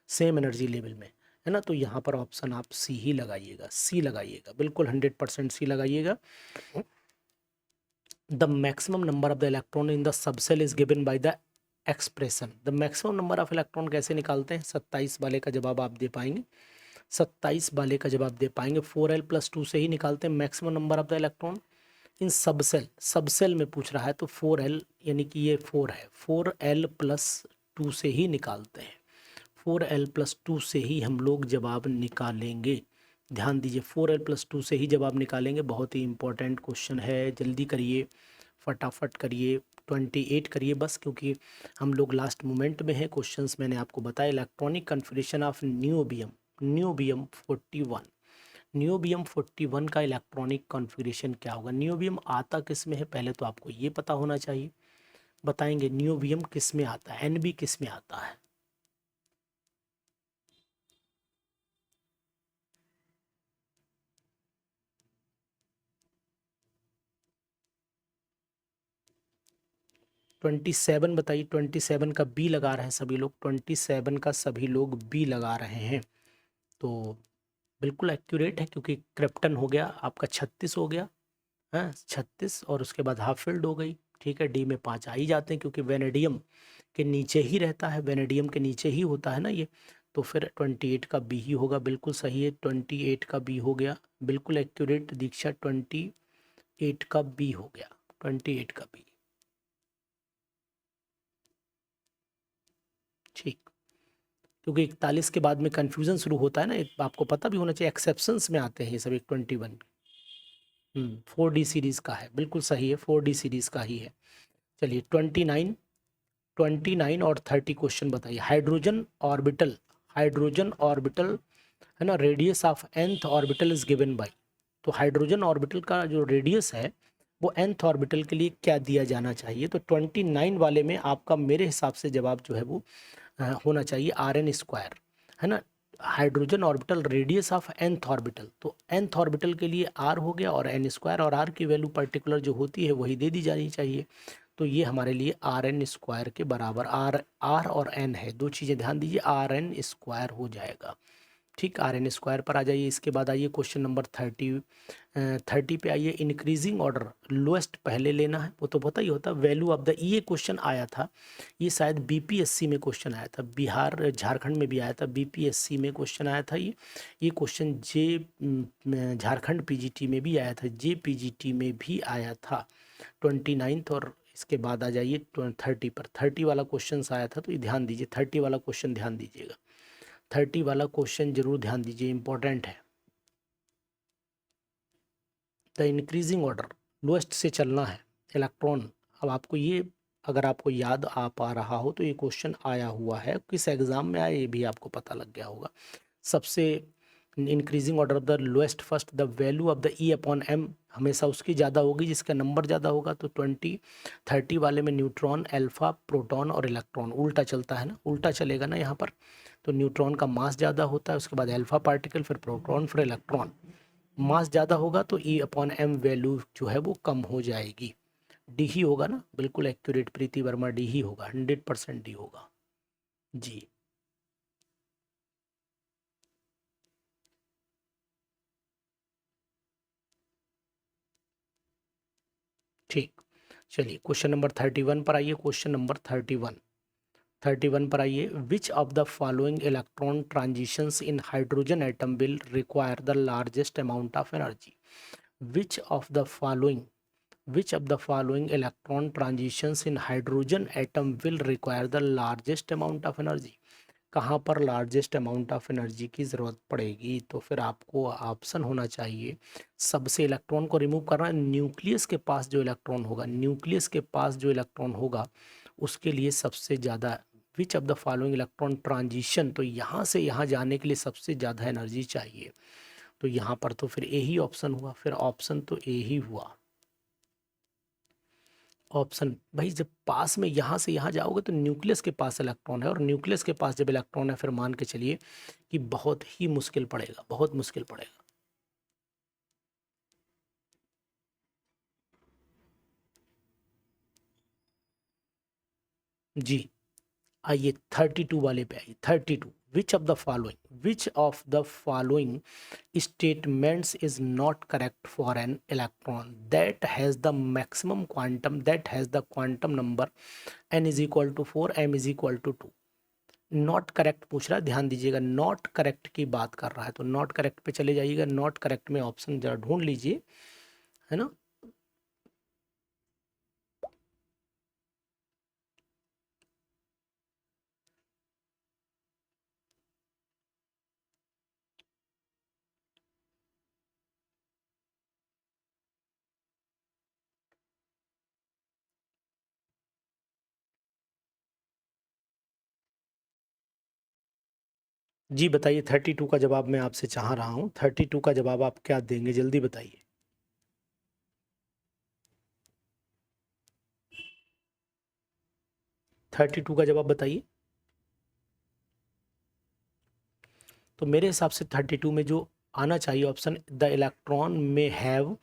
सेम एनर्जी लेवल में, है ना। तो यहाँ पर ऑप्शन आप सी ही लगाइएगा, सी लगाइएगा, बिल्कुल 100% सी लगाइएगा। The maximum number of the electron in the subshell is given by the expression. The maximum number of electron कैसे निकालते हैं? 27 वाले का जवाब आप दे पाएंगे, 27 वाले का जवाब दे पाएंगे। 4l+2 से ही निकालते हैं maximum number of the electron in subshell, subshell में पूछ रहा है तो 4l, यानी कि ये 4 है, 4l+2 से ही निकालते हैं, 4l+2 से ही हम लोग जवाब निकालेंगे। ध्यान दीजिए 4l+2 से ही जवाब निकालेंगे। बहुत ही इंपॉर्टेंट क्वेश्चन है, जल्दी करिए, फटाफट करिए, 28 करिए बस, क्योंकि हम लोग लास्ट मोमेंट में हैं। क्वेश्चंस मैंने आपको बताया। Electronic configuration of niobium, niobium 41, niobium 41 का इलेक्ट्रॉनिक कॉन्फ़िगरेशन क्या होगा। नियोबियम आता किस में है, पहले तो आपको ये पता होना चाहिए। बताएंगे नियोबियम किस में आता है, एनबी किस में आता है। ट्वेंटी सेवन बताइए। 27 का बी लगा रहे हैं सभी लोग, 27 का सभी लोग बी लगा रहे हैं। तो बिल्कुल एक्यूरेट है, क्योंकि क्रिप्टन हो गया आपका 36 हो गया है, 36, और उसके बाद हाफ फील्ड हो गई। ठीक है, डी में 5 आ ही जाते हैं, क्योंकि वेनेडियम के नीचे ही रहता है, वेनेडियम के नीचे ही होता है ना ये। तो फिर 28 का बी ही होगा, बिल्कुल सही है। 28 का बी हो गया, बिल्कुल एक्यूरेट दीक्षा। 28 का बी हो गया, 28 का बी। ठीक, क्योंकि 41 के बाद में कंफ्यूजन शुरू होता है ना, एक आपको पता भी होना चाहिए, एक्सेप्शंस में आते हैं ये सब। एक 21 4D सीरीज का है, बिल्कुल सही है, 4D सीरीज का ही है। चलिए 29 और 30 क्वेश्चन बताइए। हाइड्रोजन ऑर्बिटल, हाइड्रोजन ऑर्बिटल है ना, radius of nth orbital is given by. तो हाइड्रोजन ऑर्बिटल का जो रेडियस है वो nth ऑर्बिटल के लिए क्या दिया जाना चाहिए। तो 29 वाले में आपका मेरे हिसाब से जवाब जो है वो होना चाहिए Rn², है ना। Hydrogen orbital radius of nth orbital, तो nth ऑर्बिटल के लिए r हो गया, और n², और r की वैल्यू पर्टिकुलर जो होती है वही दे दी जानी चाहिए। तो ये हमारे लिए Rn² के बराबर, r और n है, दो चीज़ें ध्यान दीजिए, Rn² हो जाएगा। ठीक, Rn² पर आ जाइए। इसके बाद आइए क्वेश्चन नंबर 30 पे आइए। इंक्रीजिंग ऑर्डर, लोएस्ट पहले लेना है, वो तो पता ही होता। वैल्यू ऑफ द, ये क्वेश्चन आया था, ये शायद बीपीएससी में क्वेश्चन आया था, बिहार झारखंड में भी आया था, बीपीएससी में क्वेश्चन आया था ये क्वेश्चन झारखंड पीजीटी में भी आया था, JPGT में भी आया था 29th। और इसके बाद आ जाइए 30 पर। 30 वाला क्वेश्चन आया था, तो ये ध्यान दीजिए, 30 वाला क्वेश्चन ध्यान दीजिएगा। 30 वाला क्वेश्चन जरूर ध्यान दीजिए, इंपॉर्टेंट है। द इंक्रीजिंग ऑर्डर, लोएस्ट से चलना है इलेक्ट्रॉन। अब आपको ये, अगर आपको याद आ पा रहा हो तो ये क्वेश्चन आया हुआ है, किस एग्जाम में आया ये भी आपको पता लग गया होगा। सबसे increasing order of the lowest first, the value of the E/m हमेशा उसकी ज़्यादा होगी जिसका नंबर ज़्यादा होगा। तो 30 वाले में न्यूट्रॉन, अल्फा, प्रोटॉन और इलेक्ट्रॉन उल्टा चलता है ना, उल्टा चलेगा ना यहाँ पर। तो न्यूट्रॉन का मास ज़्यादा होता है, उसके बाद अल्फा पार्टिकल, फिर प्रोटॉन, फिर इलेक्ट्रॉन। मास ज़्यादा होगा तो E/m वैल्यू जो है वो कम हो जाएगी। डी ही होगा ना, बिल्कुल एक्यूरेट प्रीति वर्मा, डी ही होगा, 100% डी होगा जी। ठीक, चलिए क्वेश्चन नंबर 31 पर आइए। क्वेश्चन नंबर 31 पर आइए। विच of the following electron transitions in hydrogen atom will require the largest amount of energy. Which of the following, which of the following electron transitions in hydrogen atom will require the largest amount of energy। कहाँ पर largest amount of energy की ज़रूरत पड़ेगी। तो फिर आपको option होना चाहिए, सबसे इलेक्ट्रॉन को रिमूव करना है, न्यूक्लियस के पास जो इलेक्ट्रॉन होगा, न्यूक्लियस के पास जो इलेक्ट्रॉन होगा उसके लिए सबसे ज़्यादा। विच of the following electron transition, तो यहाँ से यहाँ जाने के लिए सबसे ज़्यादा एनर्जी चाहिए। तो यहाँ पर तो फिर ए ही ऑप्शन हुआ, फिर ऑप्शन तो ए ही हुआ। ऑप्शन भाई, जब पास में यहाँ से यहाँ जाओगे तो न्यूक्लियस के पास इलेक्ट्रॉन है, और न्यूक्लियस के पास जब इलेक्ट्रॉन है फिर मान के चलिए कि बहुत ही मुश्किल पड़ेगा, बहुत मुश्किल पड़ेगा जी। आइए 32 वाले पे आइए। 32, which of the following statements is not correct for an electron that has the quantum number n is equal to 4, m is equal to 2। Not correct पूछ रहा है, ध्यान दीजिएगा, नॉट करेक्ट की बात कर रहा है। तो नॉट करेक्ट पे चले जाइएगा, नॉट करेक्ट में ऑप्शन जरा ढूंढ लीजिए, है ना। जी बताइए, 32 का जवाब मैं आपसे चाह रहा हूँ। 32 का जवाब आप क्या देंगे, जल्दी बताइए। 32 का जवाब बताइए। तो मेरे हिसाब से 32 में जो आना चाहिए ऑप्शन, द इलेक्ट्रॉन में have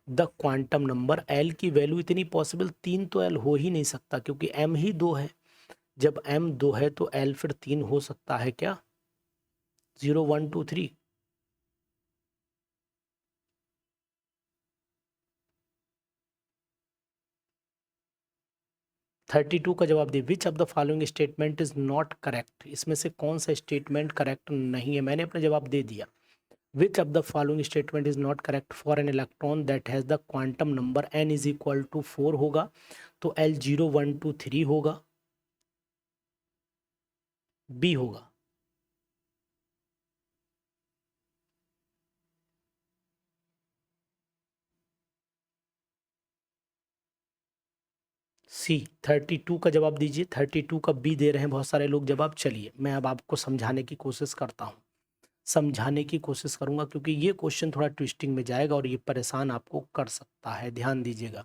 the quantum number. L की वैल्यू इतनी पॉसिबल, 3 तो एल हो ही नहीं सकता क्योंकि एम ही 2 है। जब एम 2 है तो एल फिर 3 हो सकता है क्या? 0 1 2 3। 32 का जवाब दे। Which of the following statement is not correct. इसमें से कौन सा स्टेटमेंट करेक्ट नहीं है? मैंने अपना जवाब दे दिया। Which of the following statement is not correct for an electron that has the quantum number n is equal to 4 होगा, तो L 0 1 2 3 होगा, बी होगा। सी 32 का जवाब दीजिए। 32 का बी दे रहे हैं बहुत सारे लोग जवाब। चलिए मैं अब आपको समझाने की कोशिश करता हूँ, समझाने की कोशिश करूंगा क्योंकि ये क्वेश्चन थोड़ा ट्विस्टिंग में जाएगा और ये परेशान आपको कर सकता है। ध्यान दीजिएगा।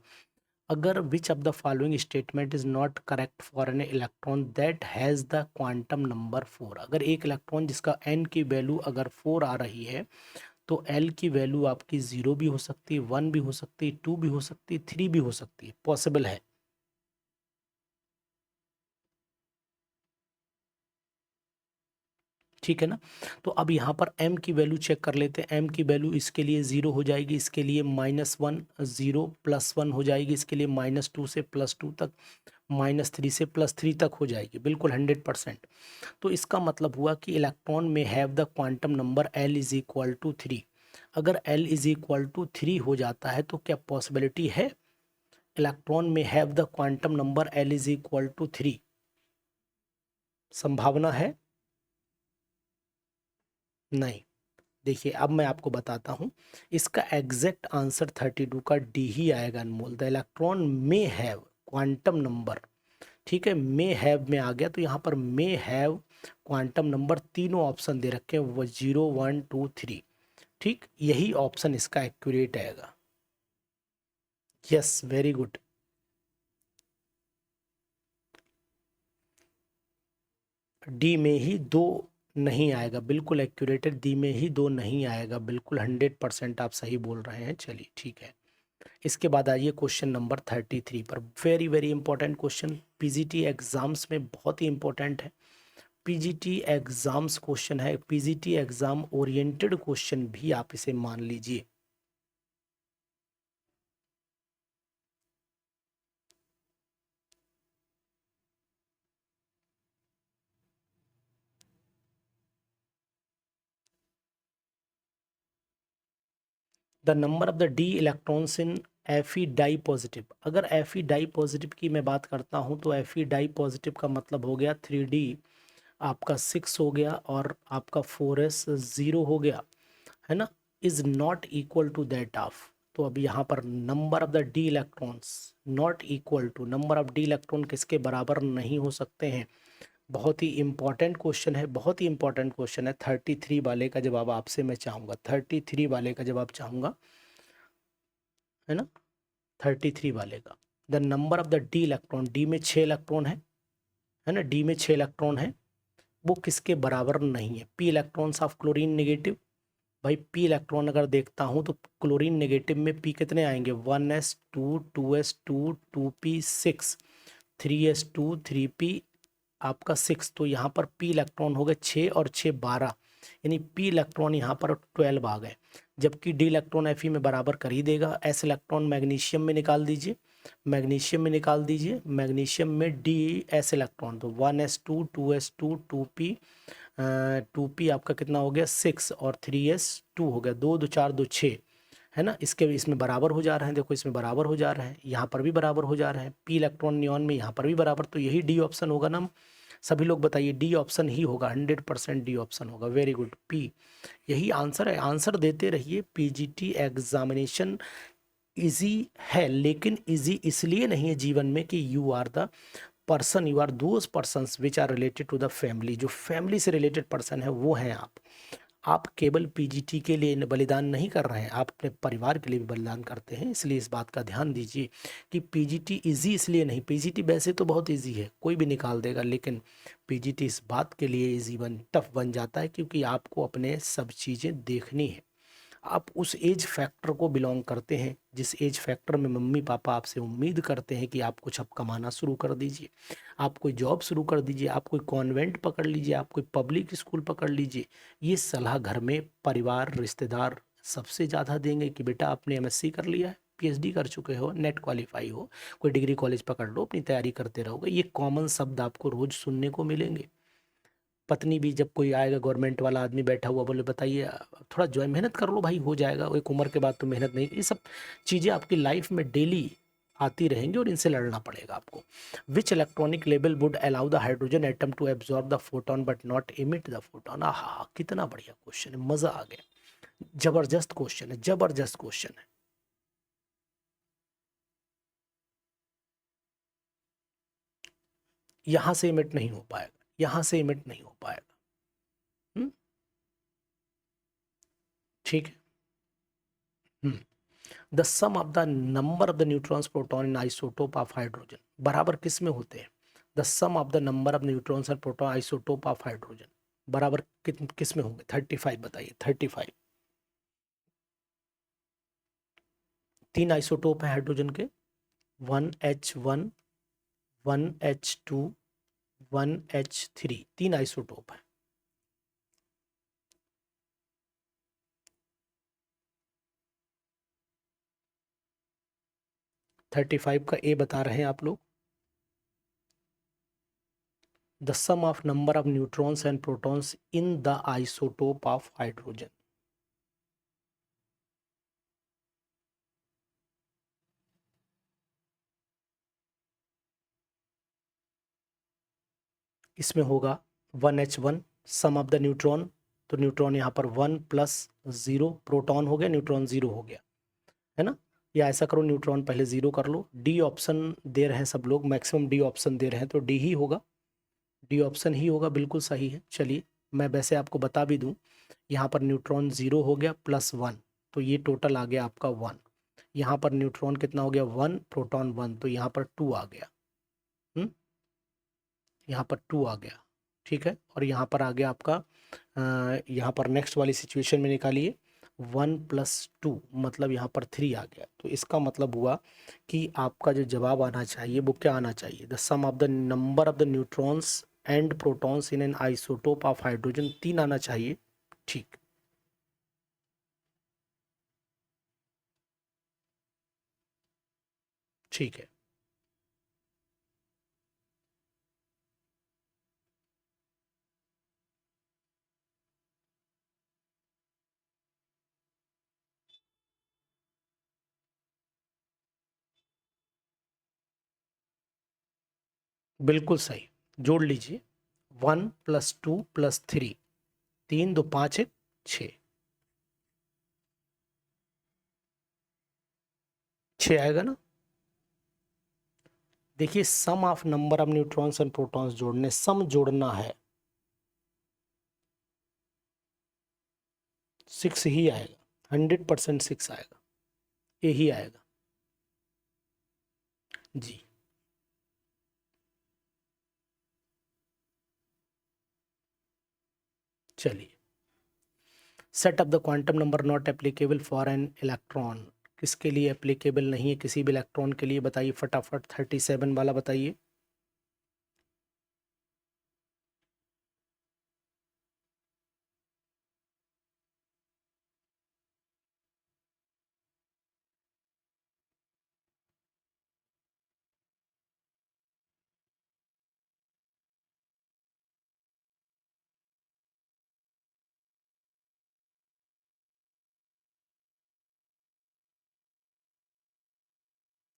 अगर विच of the following statement is not correct for an electron that has the quantum number 4। अगर एक इलेक्ट्रॉन जिसका n की वैल्यू अगर 4 आ रही है तो L की वैल्यू आपकी 0 भी हो सकती है, 1 भी हो सकती है, 2 भी हो सकती है, 3 भी हो सकती है, पॉसिबल है। ठीक है ना? तो अब यहाँ पर m की वैल्यू चेक कर लेते हैं। m की वैल्यू इसके लिए 0 हो जाएगी, इसके लिए -1, 0 +1 हो जाएगी, इसके लिए -2 से +2 तक, -3 से +3 तक हो जाएगी, बिल्कुल 100%। तो इसका मतलब हुआ कि इलेक्ट्रॉन में have the quantum number L is equal to 3। अगर L इज इक्वल टू 3 हो जाता है तो क्या पॉसिबिलिटी है इलेक्ट्रॉन में have the quantum number L is equal to 3? संभावना है? नहीं। देखिए अब मैं आपको बताता हूँ, इसका एग्जैक्ट आंसर 32 का डी ही आएगा Anmol. The electron may have quantum number, ठीक है, मे हैव में आ गया तो यहाँ पर मे हैव क्वांटम नंबर, तीनों ऑप्शन दे रखे हैं, वो 0 1 2 3। ठीक, यही ऑप्शन इसका एक्यूरेट आएगा। Yes, very good. डी में ही दो नहीं आएगा, बिल्कुल एक्यूरेट है। डी में ही दो नहीं आएगा, बिल्कुल 100% आप सही बोल रहे हैं। चलिए ठीक है। इसके बाद आइए क्वेश्चन नंबर 33 पर। Very very important question, PGT exams में बहुत ही इंपॉर्टेंट है। पीजीटी एग्जाम्स क्वेश्चन है, पीजीटी एग्जाम ओरिएंटेड क्वेश्चन भी आप इसे मान लीजिए। The number of the d electrons in F E di positive. अगर एफ ई डाई पॉजिटिव की मैं बात करता हूँ तो एफ ई डाई पॉजिटिव का मतलब हो गया 3D आपका 6 हो गया और आपका 4s 0 हो गया, है ना, is not equal to that of. तो अब यहाँ पर number of the d electrons not equal to, number of d electron किसके बराबर नहीं हो सकते हैं। बहुत ही इंपॉर्टेंट क्वेश्चन है, बहुत ही इंपॉर्टेंट क्वेश्चन है। 33 वाले का जवाब आपसे मैं चाहूँगा, 33 वाले का जवाब चाहूँगा, है ना, 33 वाले का। The number of the D electron, D में 6 इलेक्ट्रॉन है ना, डी में 6 इलेक्ट्रॉन है, वो किसके बराबर नहीं है। P electrons of chlorine negative. भाई पी इलेक्ट्रॉन अगर देखता हूँ तो क्लोरीन नेगेटिव में पी कितने आएंगे, 1s2 2s2 2p6, 3s2 3p आपका 6। तो यहाँ पर पी इलेक्ट्रॉन हो गए 6 और 6 12, यानी पी इलेक्ट्रॉन यहाँ पर 12 आ गए। जबकि डी इलेक्ट्रॉन एफ में बराबर कर ही देगा। एस इलेक्ट्रॉन मैग्नीशियम में निकाल दीजिए, मैग्नीशियम में निकाल दीजिए, मैग्नीशियम में डी एस इलेक्ट्रॉन, तो 1s2 2s2 2p 2p आपका कितना हो गया 6 और 3s2 हो गया, 2 2 4 2 6, है ना। इसके इसमें बराबर हो जा रहे हैं, देखो इसमें बराबर हो जा रहे हैं, यहाँ पर भी बराबर हो जा रहे हैं, पी इलेक्ट्रॉन नियॉन में यहाँ पर भी बराबर। तो यही डी ऑप्शन होगा ना। सभी लोग बताइए, डी ऑप्शन ही होगा, 100% डी ऑप्शन होगा। वेरी गुड, पी यही आंसर है। आंसर देते रहिए। पीजीटी एग्जामिनेशन इजी है, लेकिन इजी इसलिए नहीं है जीवन में कि you are the person, you are those persons which are related to the family, जो फैमिली से रिलेटेड पर्सन है वो हैं आप केवल पीजीटी के लिए बलिदान नहीं कर रहे हैं, आप अपने परिवार के लिए भी बलिदान करते हैं। इसलिए इस बात का ध्यान दीजिए कि पीजीटी इजी इसलिए नहीं, पीजीटी वैसे तो बहुत इजी है, कोई भी निकाल देगा, लेकिन पीजीटी इस बात के लिए इजी टफ बन जाता है क्योंकि आपको अपने सब चीज़ें देखनी है। आप उस एज फैक्टर को बिलोंग करते हैं जिस एज फैक्टर में मम्मी पापा आपसे उम्मीद करते हैं कि आप कुछ अब कमाना शुरू कर दीजिए, आप कोई जॉब शुरू कर दीजिए, आप कोई कॉन्वेंट पकड़ लीजिए, आप कोई पब्लिक स्कूल पकड़ लीजिए। ये सलाह घर में परिवार रिश्तेदार सबसे ज़्यादा देंगे कि बेटा आपने एमएससी कर लिया है, पीएचडी कर चुके हो, नेट क्वालिफाई हो, कोई डिग्री कॉलेज पकड़ लो, अपनी तैयारी करते रहोगे। ये कॉमन शब्द आपको रोज़ सुनने को मिलेंगे। पत्नी भी, जब कोई आएगा गवर्नमेंट वाला आदमी बैठा हुआ, बोले बताइए थोड़ा जो है मेहनत कर लो भाई, हो जाएगा, एक उम्र के बाद तो मेहनत नहीं। ये सब चीज़ें आपकी लाइफ में डेली आती रहेंगी और इनसे लड़ना पड़ेगा आपको। Which electronic level would allow the hydrogen atom to absorb the photon but not emit the photon. हाँ, कितना बढ़िया क्वेश्चन है, मज़ा आ गया, जबरदस्त क्वेश्चन है, जबरदस्त क्वेश्चन है। यहाँ से इमिट नहीं हो पाएगा, यहाँ से इमिट नहीं हो पाएगा। ठीक है। The sum of the number of the neutrons proton in isotope of hydrogen बराबर किस में होते हैं? The sum of the number of neutrons and proton isotope of hydrogen बराबर किस में होंगे? 35 बताइए, 35। 3 आइसोटोप हैं हाइड्रोजन के, 1H1, 1H2, 1H3, 3 आइसोटोप हैं। थर्टी फाइव का ए बता रहे हैं आप लोग। The sum of number of neutrons and protons in the isotope of hydrogen. इसमें होगा 1H1 sum of the neutron, तो न्यूट्रॉन यहाँ पर 1 + 0, प्रोटॉन हो गया, न्यूट्रॉन 0 हो गया, है ना? या ऐसा करो, न्यूट्रॉन पहले 0 कर लो। डी ऑप्शन दे रहे हैं सब लोग, मैक्सिमम डी ऑप्शन दे रहे हैं, तो डी ही होगा, डी ऑप्शन ही होगा, बिल्कुल सही है। चलिए मैं वैसे आपको बता भी दूं, यहाँ पर न्यूट्रॉन 0 हो गया +1, तो ये टोटल आ गया आपका 1। यहाँ पर न्यूट्रॉन कितना हो गया? 1, प्रोटॉन 1, तो यहाँ पर 2 आ गया। यहाँ पर 2 आ गया, ठीक है। और यहाँ पर आ गया आपका, यहाँ पर नेक्स्ट वाली सिचुएशन में निकालिए, 1 + 2 मतलब यहाँ पर 3 आ गया। तो इसका मतलब हुआ कि आपका जो जवाब आना चाहिए वो क्या आना चाहिए? The sum of the number of the neutrons and protons in an isotope of hydrogen, 3 आना चाहिए। ठीक, ठीक है। बिल्कुल सही, जोड़ लीजिए, 1 + 2 + 3, 3 2 5 1 6, 6 आएगा ना? देखिए, sum of number of neutrons and protons जोड़ने, सम जोड़ना है, 6 ही आएगा, 100% 6 आएगा, यही आएगा जी। चलिए, set of the quantum number not applicable for an electron, किसके लिए एप्लीकेबल नहीं है? किसी भी इलेक्ट्रॉन के लिए बताइए फटाफट, 37 वाला बताइए।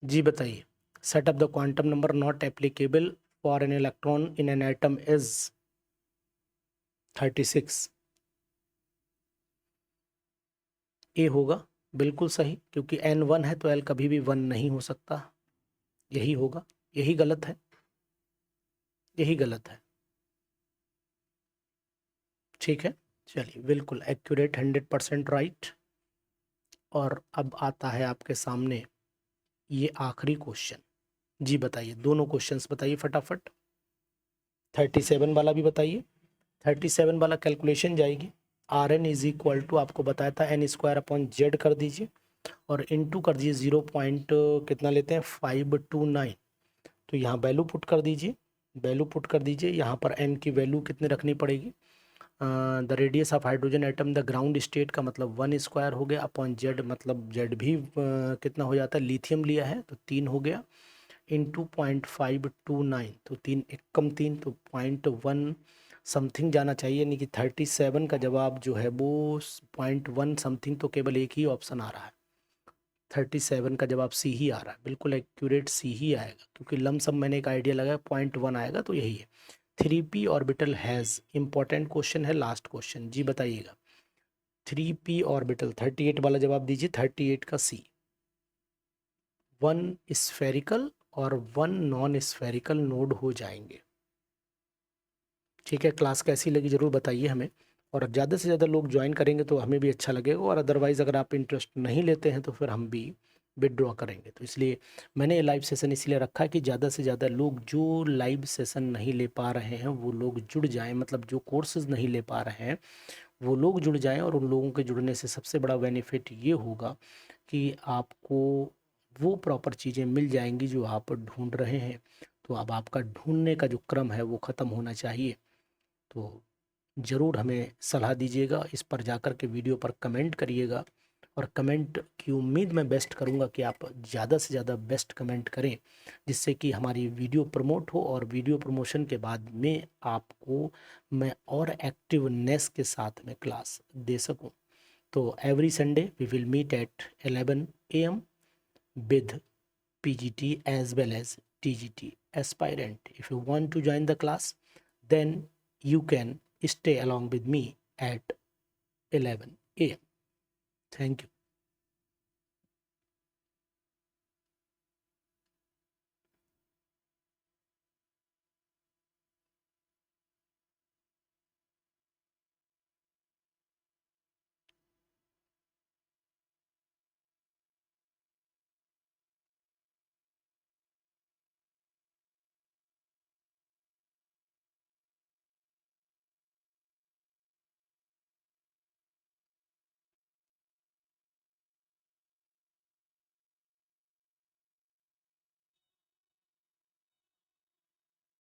जी बताइए, set of the quantum number not applicable for an electron in an atom is 36। ए होगा, बिल्कुल सही, क्योंकि एन 1 है तो एल कभी भी 1 नहीं हो सकता, यही होगा, यही गलत है। यही गलत है। ठीक है, चलिए, बिल्कुल एक्यूरेट, 100% राइट। और अब आता है आपके सामने ये आखिरी क्वेश्चन। जी बताइए, दोनों क्वेश्चंस बताइए फटाफट। 37 वाला भी बताइए। 37 वाला कैलकुलेशन जाएगी, R N is equal to, आपको बताया था एन स्क्वायर अपॉन जेड कर दीजिए और इनटू कर दीजिए 0 पॉइंट कितना लेते हैं 529। तो यहाँ वैल्यू पुट कर दीजिए, वैल्यू पुट कर दीजिए। यहाँ पर एन की वैल्यू कितनी रखनी पड़ेगी, the radius of hydrogen atom the ground state का मतलब 1 स्क्वायर हो गया अपॉन जेड, मतलब जेड भी कितना हो जाता है, लिथियम लिया है तो 3 हो गया, इंटू 0.529, तो 3 एक कम 3 तो 0.1 समथिंग जाना चाहिए, यानी कि 37 का जवाब जो है वो 0.1 समथिंग, तो केवल एक ही ऑप्शन आ रहा है, 37 का जवाब सी ही आ रहा है, बिल्कुल एक्यूरेट सी ही आएगा, क्योंकि लमसम मैंने एक आइडिया लगाया 0.1 आएगा तो यही है। 3p orbital has, important question है, लास्ट क्वेश्चन, जी बताइएगा। 3p ऑर्बिटल, 38 वाला जवाब दीजिए, 38 का सी। 1 स्फेरिकल और 1 नॉन स्फेरिकल नोड हो जाएंगे। ठीक है, क्लास कैसी लगी ज़रूर बताइए हमें, और ज़्यादा से ज़्यादा लोग ज्वाइन करेंगे तो हमें भी अच्छा लगेगा, और अदरवाइज़ अगर आप इंटरेस्ट नहीं लेते हैं तो फिर हम भी विदड्रॉ करेंगे। तो इसलिए मैंने ये लाइव सेशन इसलिए रखा है कि ज़्यादा से ज़्यादा लोग जो लाइव सेशन नहीं ले पा रहे हैं वो लोग जुड़ जाएं, मतलब जो कोर्सेज नहीं ले पा रहे हैं वो लोग जुड़ जाएं, और उन लोगों के जुड़ने से सबसे बड़ा बेनिफिट ये होगा कि आपको वो प्रॉपर चीज़ें मिल जाएंगी जो आप ढूंढ रहे हैं। तो अब आपका ढूंढने का जो क्रम है वो ख़त्म होना चाहिए। तो ज़रूर हमें सलाह दीजिएगा, इस पर जाकर के वीडियो पर कमेंट करिएगा, और कमेंट की उम्मीद मैं बेस्ट करूंगा कि आप ज़्यादा से ज़्यादा बेस्ट कमेंट करें, जिससे कि हमारी वीडियो प्रमोट हो, और वीडियो प्रमोशन के बाद में आपको मैं और एक्टिवनेस के साथ में क्लास दे सकूं। तो every Sunday we will meet at 11 AM with PGT as well as TGT aspirant. If you want to join the class, then you can stay along with me at 11 AM. Thank you.